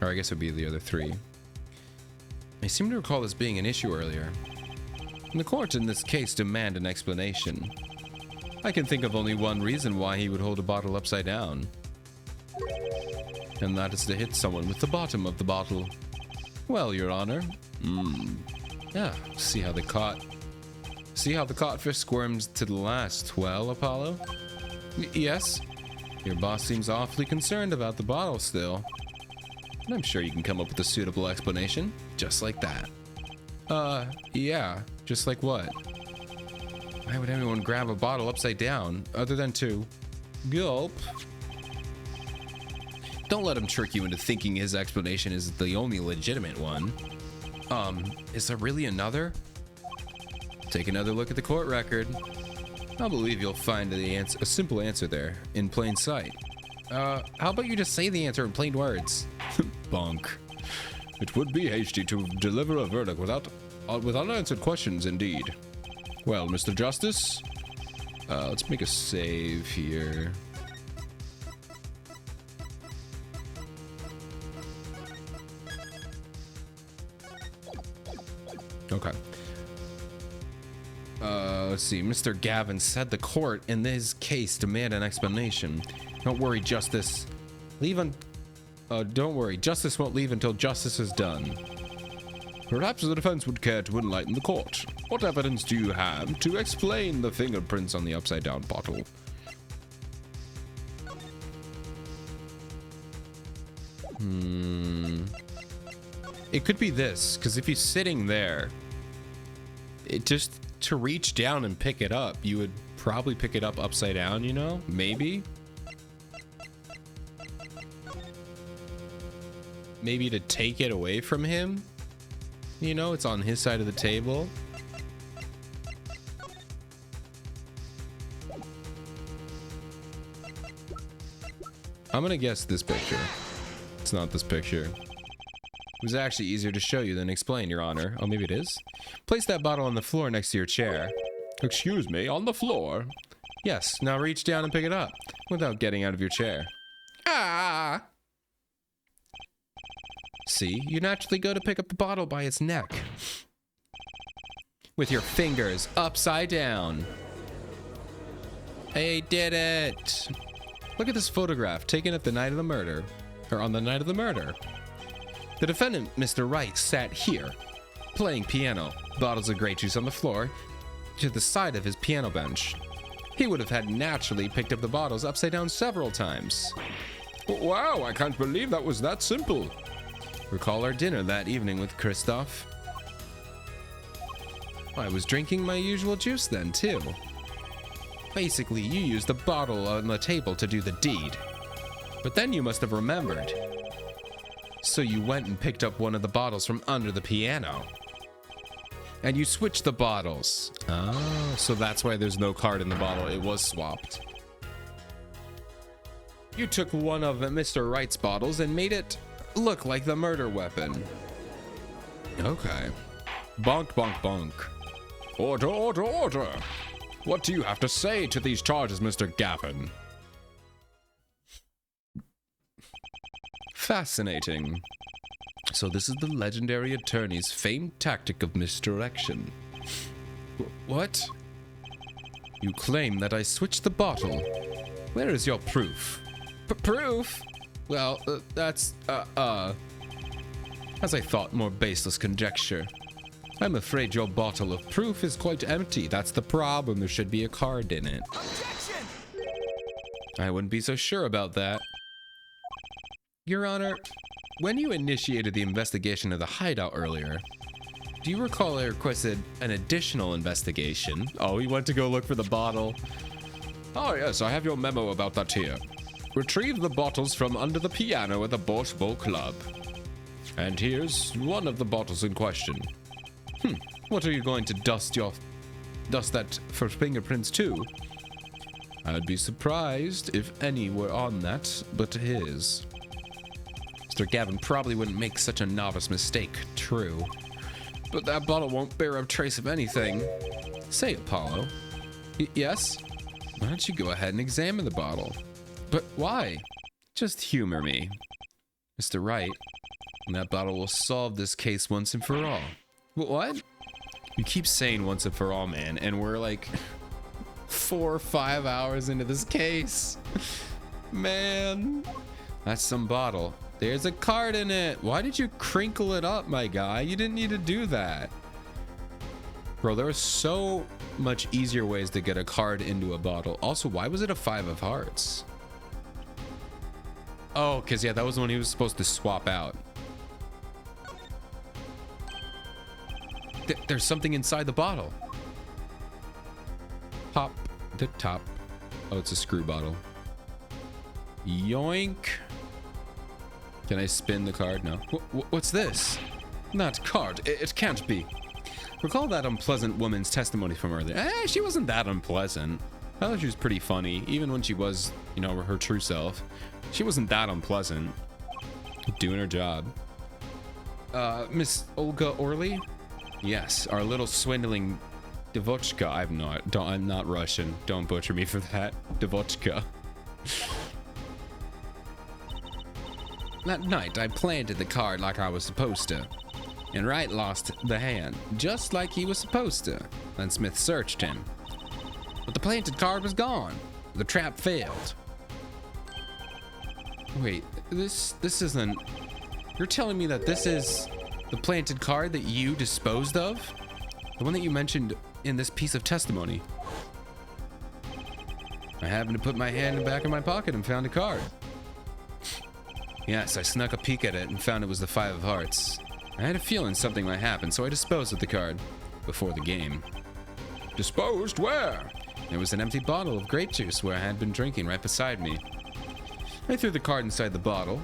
Or I guess it'd be the other 3. I seem to recall this being an issue earlier. The court in this case demand an explanation. I can think of only one reason why he would hold a bottle upside down. And that is to hit someone with the bottom of the bottle. Well, Your Honor. Yeah, see how the codfish squirms to the last. Well, Apollo? Yes? Your boss seems awfully concerned about the bottle still. And I'm sure you can come up with a suitable explanation. Just like that. Yeah. Just like what? Why would anyone grab a bottle upside down other than to gulp? Don't let him trick you into thinking his explanation is the only legitimate one. Is there really another? Take another look at the court record. I believe you'll find a simple answer there, in plain sight. How about you just say the answer in plain words? Bonk. It would be hasty to deliver a verdict without unanswered questions, indeed. Well, Mr. Justice, let's make a save here. Okay. Let's see. Mr. Gavin said the court in this case demand an explanation. Don't worry, Justice. Don't worry. Justice won't leave until justice is done. Perhaps the defense would care to enlighten the court. What evidence do you have to explain the fingerprints on the upside-down bottle? It could be this, because if he's sitting there, it just to reach down and pick it up, you would probably pick it up upside down, you know? Maybe. Maybe to take it away from him. You know, it's on his side of the table. I'm gonna guess this picture. It's not this picture. It was actually easier to show you than explain, Your Honor. Oh, maybe it is. Place that bottle on the floor next to your chair. Excuse me, on the floor? Yes, now reach down and pick it up without getting out of your chair. Ah! See, you naturally go to pick up the bottle by its neck. with your fingers upside down. I did it. Look at this photograph taken at the night of the murder, or on the night of the murder. The defendant, Mr. Wright, sat here, playing piano, bottles of grape juice on the floor, to the side of his piano bench. He would have had naturally picked up the bottles upside down several times. Wow, I can't believe that was that simple. Recall our dinner that evening with Christoph? I was drinking my usual juice then, too. Basically, you used the bottle on the table to do the deed. But then you must have remembered. So you went and picked up one of the bottles from under the piano. And you switched the bottles. Oh, so that's why there's no card in the bottle. It was swapped. You took one of Mr. Wright's bottles and made it look like the murder weapon. Okay. Bonk, bonk, bonk. Order, order, order. What do you have to say to these charges, Mr. Gavin? Fascinating. So this is the legendary attorney's famed tactic of misdirection. What? You claim that I switched the bottle. Where is your proof? Proof? Well, that's, as I thought, more baseless conjecture. I'm afraid your bottle of proof is quite empty. That's the problem. There should be a card in it. Objection! I wouldn't be so sure about that. Your Honor, when you initiated the investigation of the hideout earlier, do you recall I requested an additional investigation? Oh, he went to go look for the bottle. Oh, yes, I have your memo about that here. Retrieve the bottles from under the piano at the Bosch Bowl Club. And here's one of the bottles in question. What are you going to dust that for fingerprints too? I would be surprised if any were on that but his. Mr. Gavin probably wouldn't make such a novice mistake, true. But that bottle won't bear a trace of anything. Say, Apollo. Yes? Why don't you go ahead and examine the bottle? But why? Just humor me. Mr. Wright, and that bottle will solve this case once and for all. What? You keep saying once and for all, man, and we're like 4 or 5 hours into this case. Man, that's some bottle. There's a card in it. Why did you crinkle it up, my guy? You didn't need to do that. Bro, there are so much easier ways to get a card into a bottle. Also, why was it a 5 of hearts? Oh, because, yeah, that was the one he was supposed to swap out. There's something inside the bottle. Pop the top. Oh, it's a screw bottle. Yoink. Can I spin the card? No. What's this? Not card. It can't be. Recall that unpleasant woman's testimony from earlier. She wasn't that unpleasant. I thought she was pretty funny, even when she was, you know, her true self. She wasn't that unpleasant. Doing her job. Miss Olga Orly? Yes, our little swindling Devochka. I'm not Russian. Don't butcher me for that. Devochka. That night, I planted the card like I was supposed to. And Wright lost the hand, just like he was supposed to. Then Smith searched him. But the planted card was gone. The trap failed. Wait, this isn't... You're telling me that this is the planted card that you disposed of? The one that you mentioned in this piece of testimony. I happened to put my hand in the back of my pocket and found a card. Yes, I snuck a peek at it and found it was the 5 of hearts. I had a feeling something might happen, so I disposed of the card before the game. Disposed where? There was an empty bottle of grape juice where I had been drinking right beside me. I threw the card inside the bottle.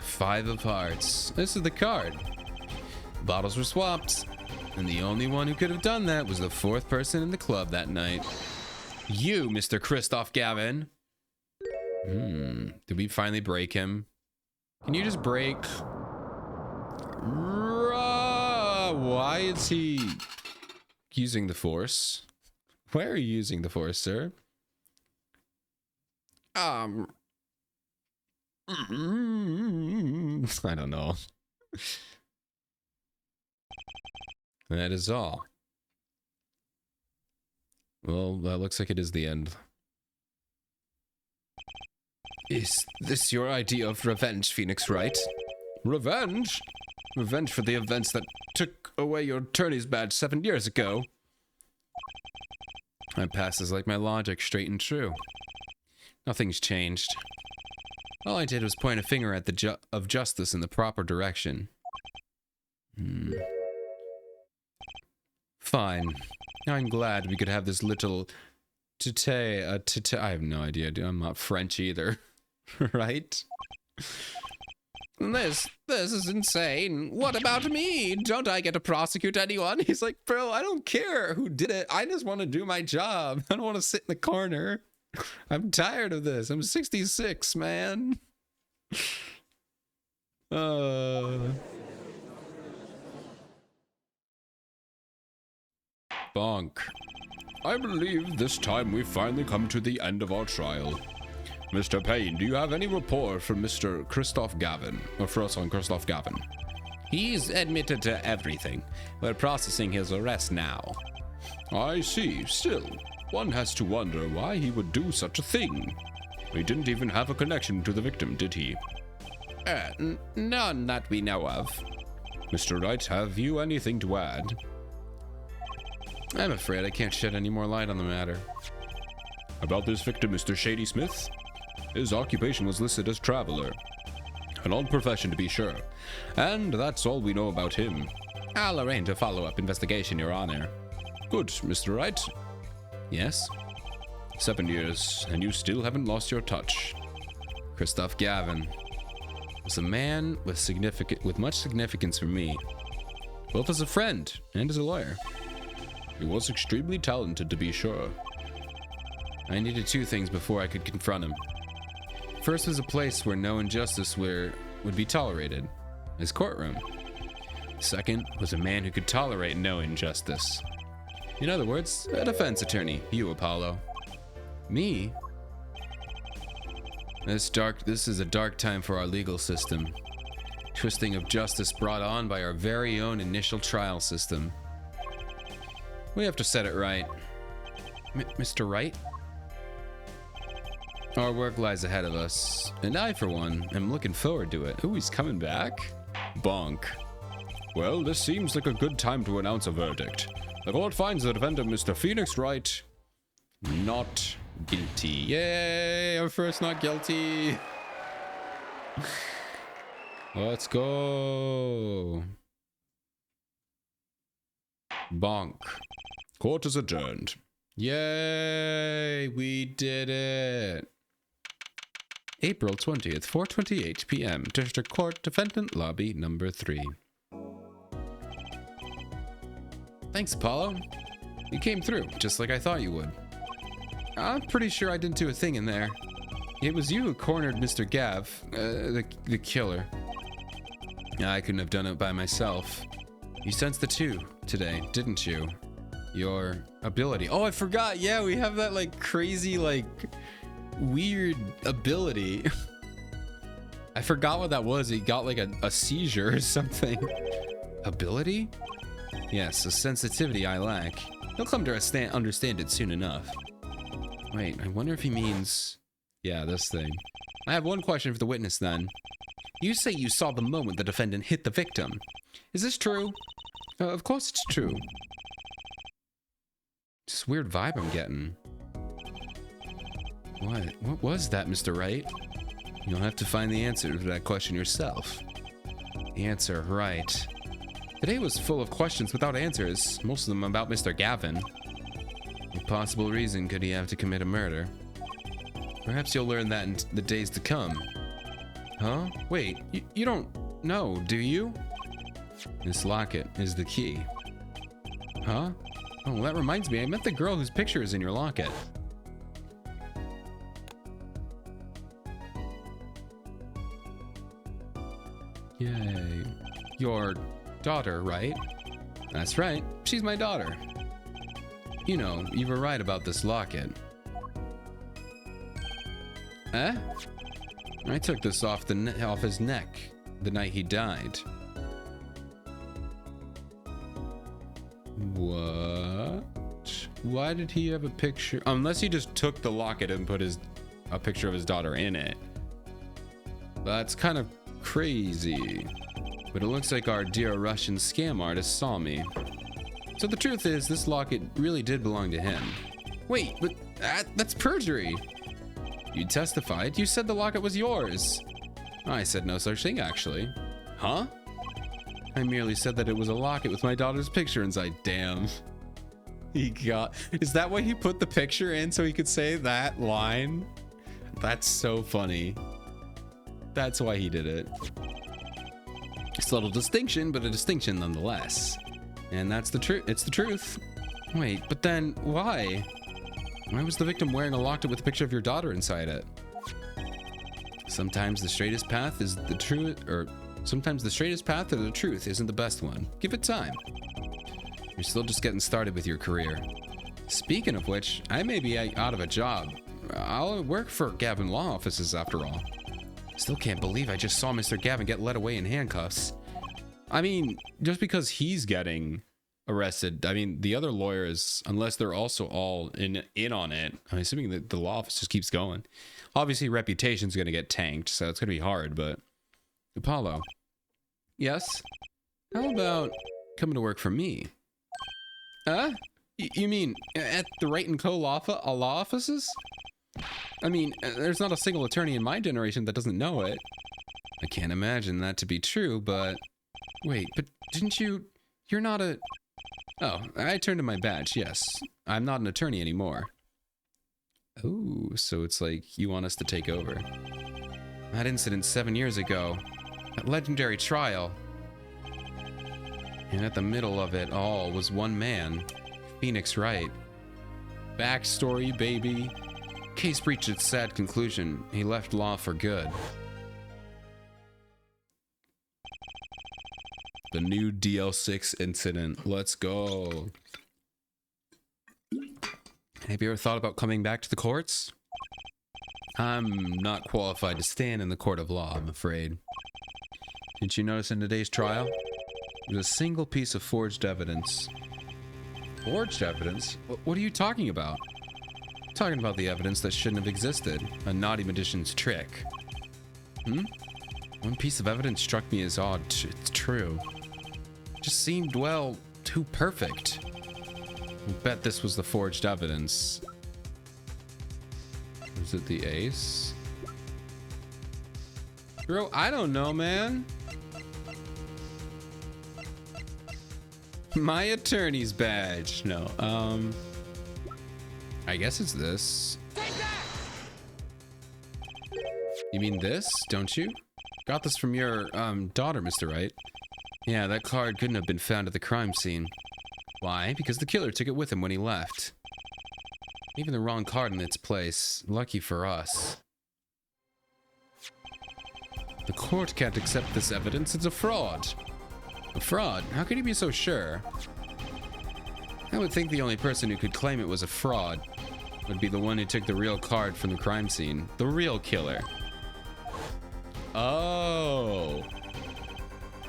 5 of hearts. This is the card. Bottles were swapped, and the only one who could have done that was the 4th person in the club that night. You, Mr. Christoph Gavin. Did we finally break him? Can you just break? Why is he using the force? Why are you using the force, sir? I don't know. That is all. Well, that looks like it is the end. Is this your idea of revenge, Phoenix Wright? Revenge? Revenge for the events that took away your attorney's badge 7 years ago? My past is like my logic, straight and true. Nothing's changed. All I did was point a finger at the of justice in the proper direction. Fine. I'm glad we could have this little I have no idea, dude. I'm not French either. Right? This is insane. What about me? Don't I get to prosecute anyone? He's like, bro, I don't care who did it. I just want to do my job. I don't want to sit in the corner. I'm tired of this. I'm 66, man. Bonk. I believe this time we've finally come to the end of our trial. Mr. Payne, do you have any report from Mr. Christoph Gavin? Or first on Christoph Gavin? He's admitted to everything. We're processing his arrest now. I see. Still, one has to wonder why he would do such a thing. He didn't even have a connection to the victim, did he? None that we know of. Mr. Wright, have you anything to add? I'm afraid I can't shed any more light on the matter. About this victim, Mr. Shady Smith? His occupation was listed as traveler. An odd profession, to be sure. And that's all we know about him. I'll arrange a follow-up investigation, Your Honor. Good, Mr. Wright. Yes? 7 years, and you still haven't lost your touch. Christoph Gavin was a man with much significance for me, both as a friend and as a lawyer. He was extremely talented, to be sure. I needed two things before I could confront him. First was a place where no injustice would be tolerated, his courtroom. Second was a man who could tolerate no injustice. In other words, a defense attorney, you, Apollo. Me? This is a dark time for our legal system. Twisting of justice brought on by our very own initial trial system. We have to set it right. Mr. Wright? Our work lies ahead of us, and I, for one, am looking forward to it. Ooh, he's coming back? Bonk. Well, this seems like a good time to announce a verdict. The court finds the defendant, Mr. Phoenix Wright, not guilty. Yay! Our first not guilty. Let's go. Bonk. Court is adjourned. Yay! We did it. April 20th, 4:28 p.m. District Court, Defendant Lobby number 3. Thanks, Apollo. You came through, just like I thought you would. I'm pretty sure I didn't do a thing in there. It was you who cornered Mr. Gav, the killer. I couldn't have done it by myself. You sensed the two today, didn't you? Your ability. Oh, I forgot. Yeah, we have that like crazy, like weird ability. I forgot what that was. He got like a seizure or something. Ability? Yes, a sensitivity I lack. He'll come to understand it soon enough. Wait, I wonder if he means... Yeah, this thing. I have one question for the witness then. You say you saw the moment the defendant hit the victim. Is this true? Of course it's true. This weird vibe I'm getting. What was that, Mr. Wright? You'll have to find the answer to that question yourself. The answer, right. The day was full of questions without answers, most of them about Mr. Gavin. What possible reason could he have to commit a murder? Perhaps you'll learn that in the days to come. Huh? Wait, you don't know, do you? This locket is the key. Huh? Oh, that reminds me, I met the girl whose picture is in your locket. Yay. Your daughter, right? That's right, she's my daughter. You know, you were right about this locket. Eh? I took this off off his neck the night he died. What? Why did he have a picture? Unless he just took the locket and put a picture of his daughter in it. That's kind of crazy. But it looks like our dear Russian scam artist saw me. So the truth is, this locket really did belong to him. Wait, but that's perjury. You testified. You said the locket was yours. I said no such thing, actually. Huh? I merely said that it was a locket with my daughter's picture inside. Damn. Is that why he put the picture in, so he could say that line? That's so funny. That's why he did it. It's a little distinction, but a distinction nonetheless. And that's the truth. It's the truth. Wait, but then why? Why was the victim wearing a locket with a picture of your daughter inside it? Sometimes the straightest path is the truth, or sometimes the straightest path to the truth isn't the best one. Give it time. You're still just getting started with your career. Speaking of which, I may be out of a job. I'll work for Gavin Law Offices after all. Still can't believe I just saw Mr. Gavin get led away in handcuffs. I mean, just because he's getting arrested, I mean, the other lawyers, unless they're also all in on it, I'm assuming that the law office just keeps going. Obviously, reputation's going to get tanked, so it's going to be hard, but... Apollo. Yes? How about coming to work for me? You mean at the Wright & Co. law offices? I mean, there's not a single attorney in my generation that doesn't know it. I can't imagine that to be true, but... Wait, but didn't you... You're not a... Oh, I turned in my badge, yes. I'm not an attorney anymore. Oh, so it's like you want us to take over. That incident 7 years ago. That legendary trial. And at the middle of it all was one man. Phoenix Wright. Backstory, baby. Case reached its sad conclusion. He left law for good. The new DL6 incident. Let's go. Have you ever thought about coming back to the courts? I'm not qualified to stand in the court of law, I'm afraid. Didn't you notice in today's trial? There's a single piece of forged evidence. Forged evidence? What are you talking about? I'm talking about the evidence that shouldn't have existed. A naughty magician's trick. One piece of evidence struck me as odd. It's true. It just seemed, well, too perfect. I bet this was the forged evidence. Was it the ace? Bro, I don't know, man. My attorney's badge. No, I guess it's this. You mean this, don't you? Got this from your, daughter, Mr. Wright. Yeah, that card couldn't have been found at the crime scene. Why? Because the killer took it with him when he left. Even the wrong card in its place. Lucky for us. The court can't accept this evidence. It's a fraud. A fraud? How can you be so sure? I would think the only person who could claim it was a fraud would be the one who took the real card from the crime scene. The real killer. Oh.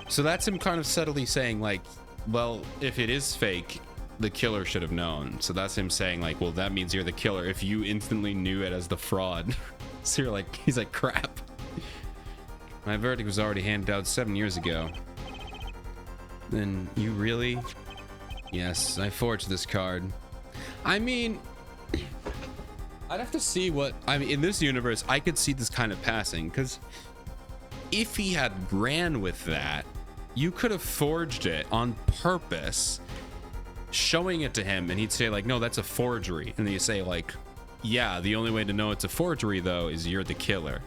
So that's him kind of subtly saying, like, well, if it is fake, the killer should have known. So that's him saying, like, well, that means you're the killer if you instantly knew it as the fraud. So you're like, he's like, crap. My verdict was already handed out 7 years ago. Then you really? Yes, I forged this card. I mean, I'd have to see what, I mean, in this universe, I could see this kind of passing, because if he had ran with that, you could have forged it on purpose, showing it to him, and he'd say, like, no, that's a forgery. And then you say, like, yeah, the only way to know it's a forgery, though, is you're the killer.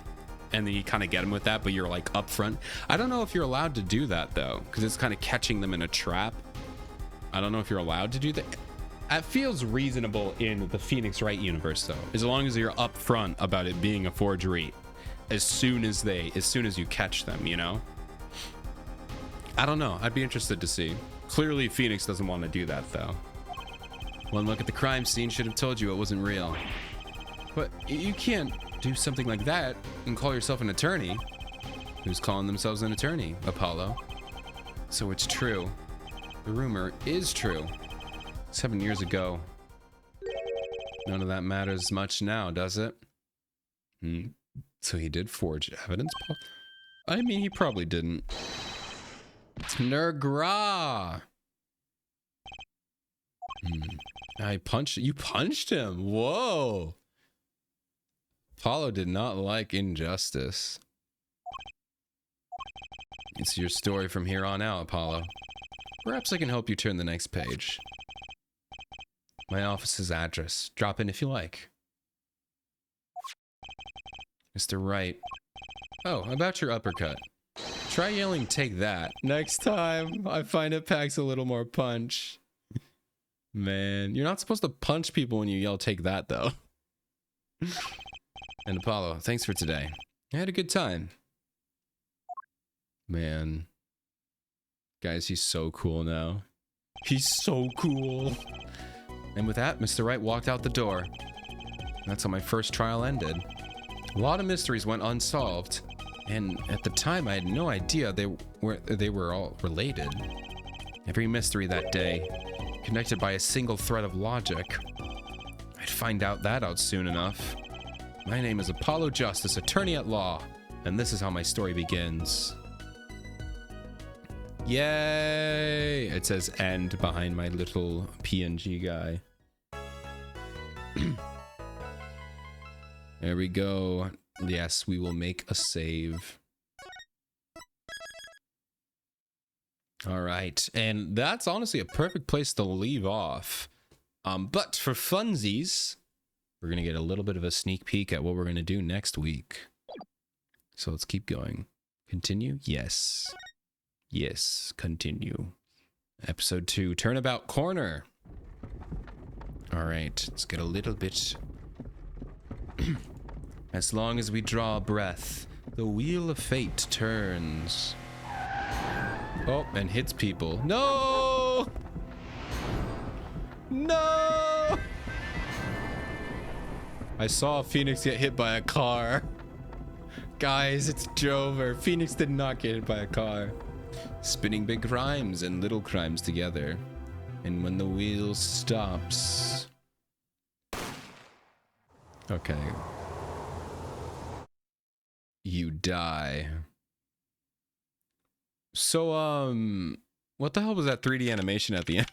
And then you kind of get him with that, but you're, like, upfront. I don't know if you're allowed to do that, though, because it's kind of catching them in a trap. I don't know if you're allowed to do that. It feels reasonable in the Phoenix Wright universe, though, as long as you're upfront about it being a forgery as soon as you catch them, you know? I don't know. I'd be interested to see. Clearly, Phoenix doesn't want to do that, though. One look at the crime scene should have told you it wasn't real. But you can't do something like that and call yourself an attorney. Who's calling themselves an attorney? Apollo. So it's true. The rumor is true. 7 years ago. None of that matters much now, does it? So he did forge evidence? I mean, he probably didn't. Nergra! You punched him. Whoa. Apollo did not like injustice. It's your story from here on out, Apollo. Perhaps I can help you turn the next page. My office's address. Drop in if you like. Mr. Wright. Oh, about your uppercut. Try yelling, "Take that," next time. I find it packs a little more punch. Man, you're not supposed to punch people when you yell, "Take that," though. And Apollo, thanks for today. I had a good time. Man. Guys, he's so cool now. He's so cool. And with that, Mr. Wright walked out the door. That's how my first trial ended. A lot of mysteries went unsolved. And at the time, I had no idea they were all related. Every mystery that day, connected by a single thread of logic. I'd find that out soon enough. My name is Apollo Justice, attorney at law, and this is how my story begins. Yay! It says "end" behind my little PNG guy. There we go. Yes, we will make a save. All right, and that's honestly a perfect place to leave off. But for funsies, we're gonna get a little bit of a sneak peek at what we're gonna do next week. So let's keep going. Continue? Yes. Yes, continue. Episode 2, Turnabout Corner. All right, let's get a little bit. As long as we draw a breath, the wheel of fate turns. Oh, and hits people. No! No! I saw Phoenix get hit by a car. Guys, it's Jover. Phoenix did not get hit by a car. Spinning big crimes and little crimes together. And when the wheel stops... Okay. You die. So, what the hell was that 3D animation at the end?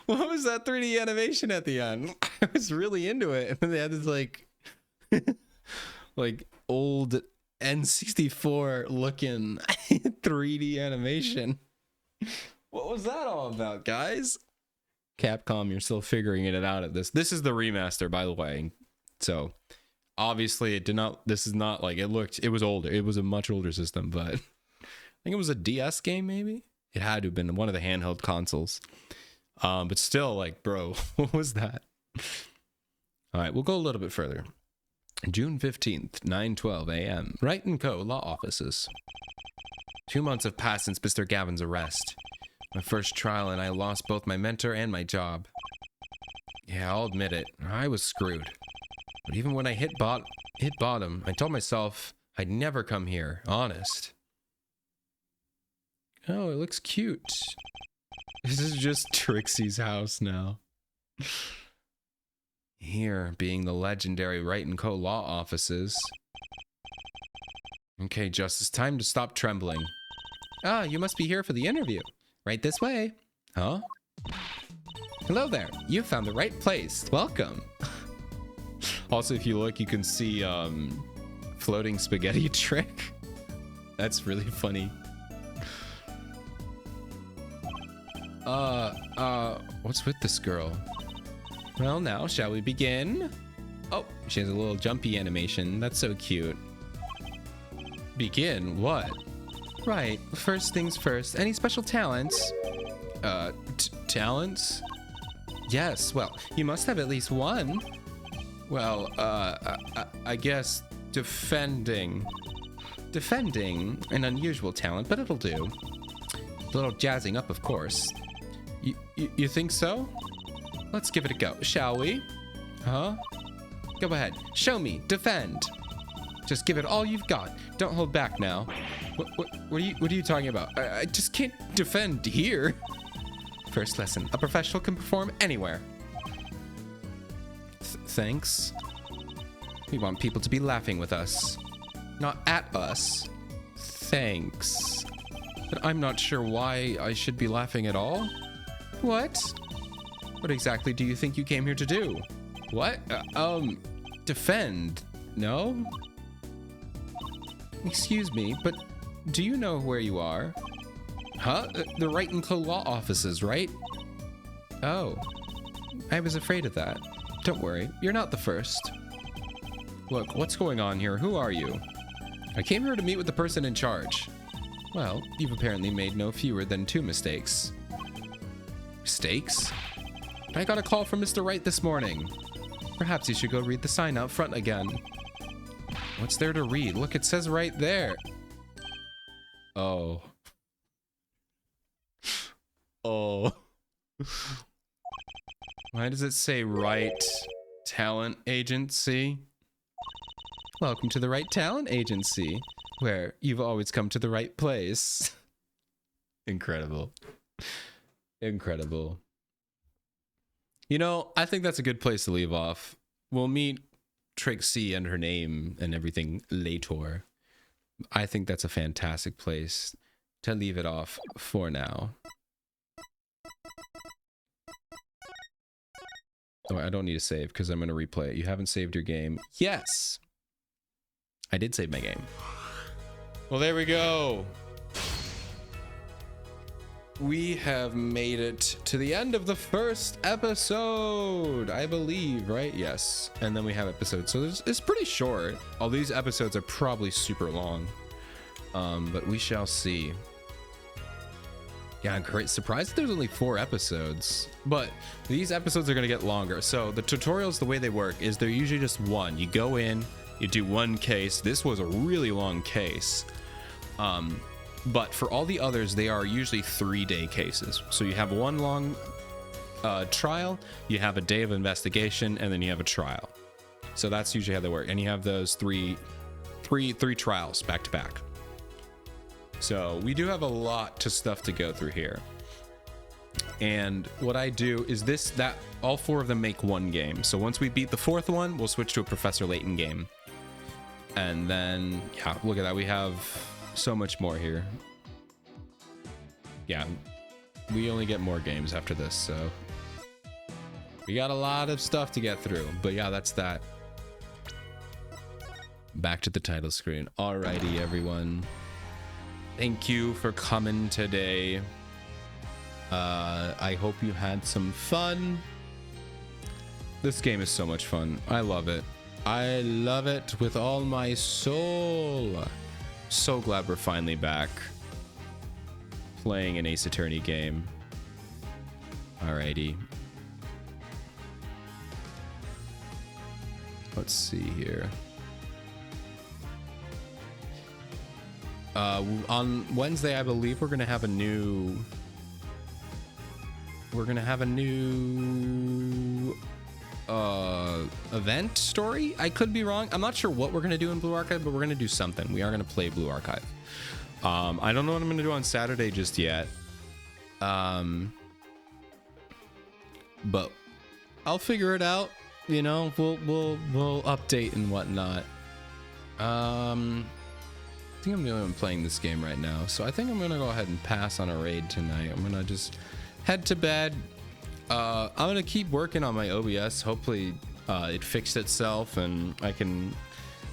What was that 3D animation at the end? I was really into it. And then they had this, like, like, old N64 looking 3D animation. What was that all about, guys? Capcom, you're still figuring it out at this. This is the remaster, by the way. So, obviously, it did not. This is not like it looked. It was older. It was a much older system, but I think it was a DS game, maybe. It had to have been one of the handheld consoles. But still, like, bro, what was that? All right, we'll go a little bit further. June 15th, 9:12 a.m. Wright & Co. Law Offices. 2 months have passed since Mr. Gavin's arrest. My first trial, and I lost both my mentor and my job. Yeah, I'll admit it. I was screwed. But even when I hit bottom, I told myself I'd never come here. Honest. Oh, it looks cute. This is just Trixie's house now. Here, being the legendary Wright & Co. Law Offices. Okay, Justice, time to stop trembling. Ah, you must be here for the interview. Right this way. Huh? Hello there. You found the right place. Welcome. Also, if you look, you can see floating spaghetti trick. That's really funny. What's with this girl? Well, now, shall we begin? Oh, she has a little jumpy animation. That's so cute. Begin? What? Right, first things first. Any special talents? Talents? Yes, well, you must have at least one. Well, I guess defending. Defending, an unusual talent, but it'll do. A little jazzing up, of course. You think so? Let's give it a go, shall we? Huh? Go ahead. Show me. Defend. Just give it all you've got. Don't hold back now. What are you talking about? I just can't defend here. First lesson. A professional can perform anywhere. Thanks. We want people to be laughing with us, not at us. Thanks. But I'm not sure why I should be laughing at all. What? What exactly do you think you came here to do? What? Defend. No? Excuse me, but do you know where you are? Huh? The Wright & Co. law offices, right? Oh. I was afraid of that. Don't worry, you're not the first. Look, what's going on here? Who are you? I came here to meet with the person in charge. Well, you've apparently made no fewer than 2 mistakes. Mistakes? I got a call from Mr. Wright this morning. Perhaps you should go read the sign out front again. What's there to read? Look, it says right there. Oh. Oh. Why does it say Wright Talent Agency? Welcome to the Wright Talent Agency, where you've always come to the right place. Incredible. Incredible. You know, I think that's a good place to leave off. We'll meet Trixie and her name and everything later. I think that's a fantastic place to leave it off for now. Oh, I don't need to save because I'm going to replay it. You haven't saved your game. Yes! I did save my game. Well, there we go. We have made it to the end of the first episode, I believe, right? Yes. And then we have episodes. So it's pretty short. All these episodes are probably super long. But we shall see. Yeah, I'm great. Surprised there's only 4 episodes. But these episodes are going to get longer. So the tutorials, the way they work is they're usually just one. You go in, you do one case. This was a really long case. But for all the others, they are usually 3-day cases. So you have one long trial, you have a day of investigation, and then you have a trial. So that's usually how they work. And you have those three trials back to back. So we do have a lot of stuff to go through here. And what I do is all 4 of them make one game. So once we beat the 4th one, we'll switch to a Professor Layton game. And then, yeah, look at that. We have so much more here. Yeah, we only get more games after this, so we got a lot of stuff to get through. But yeah, that's that. Back to the title screen. Alrighty, everyone. Thank you for coming today. I hope you had some fun. This game is so much fun. I love it. I love it with all my soul. So glad we're finally back playing an Ace Attorney game. Alrighty. Let's see here. On Wednesday, I believe we're gonna have a new event story. I could be wrong. I'm not sure what we're gonna do in Blue Archive, but we're gonna do something. We are gonna play Blue Archive. I don't know what I'm gonna do on Saturday just yet. But I'll figure it out. You know, we'll update and whatnot. I think I'm the only one playing this game right now, so I think I'm gonna go ahead and pass on a raid tonight. I'm gonna just head to bed. I'm gonna keep working on my OBS. Hopefully it fixed itself and I can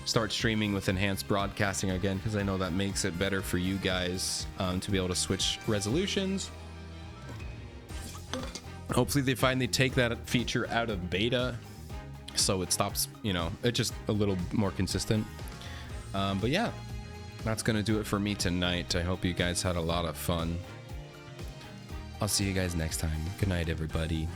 start streaming with enhanced broadcasting again, because I know that makes it better for you guys to be able to switch resolutions. Hopefully they finally take that feature out of beta so it stops, you know, it's just a little more consistent. But yeah, that's gonna do it for me tonight. I hope you guys had a lot of fun. I'll see you guys next time. Good night, everybody.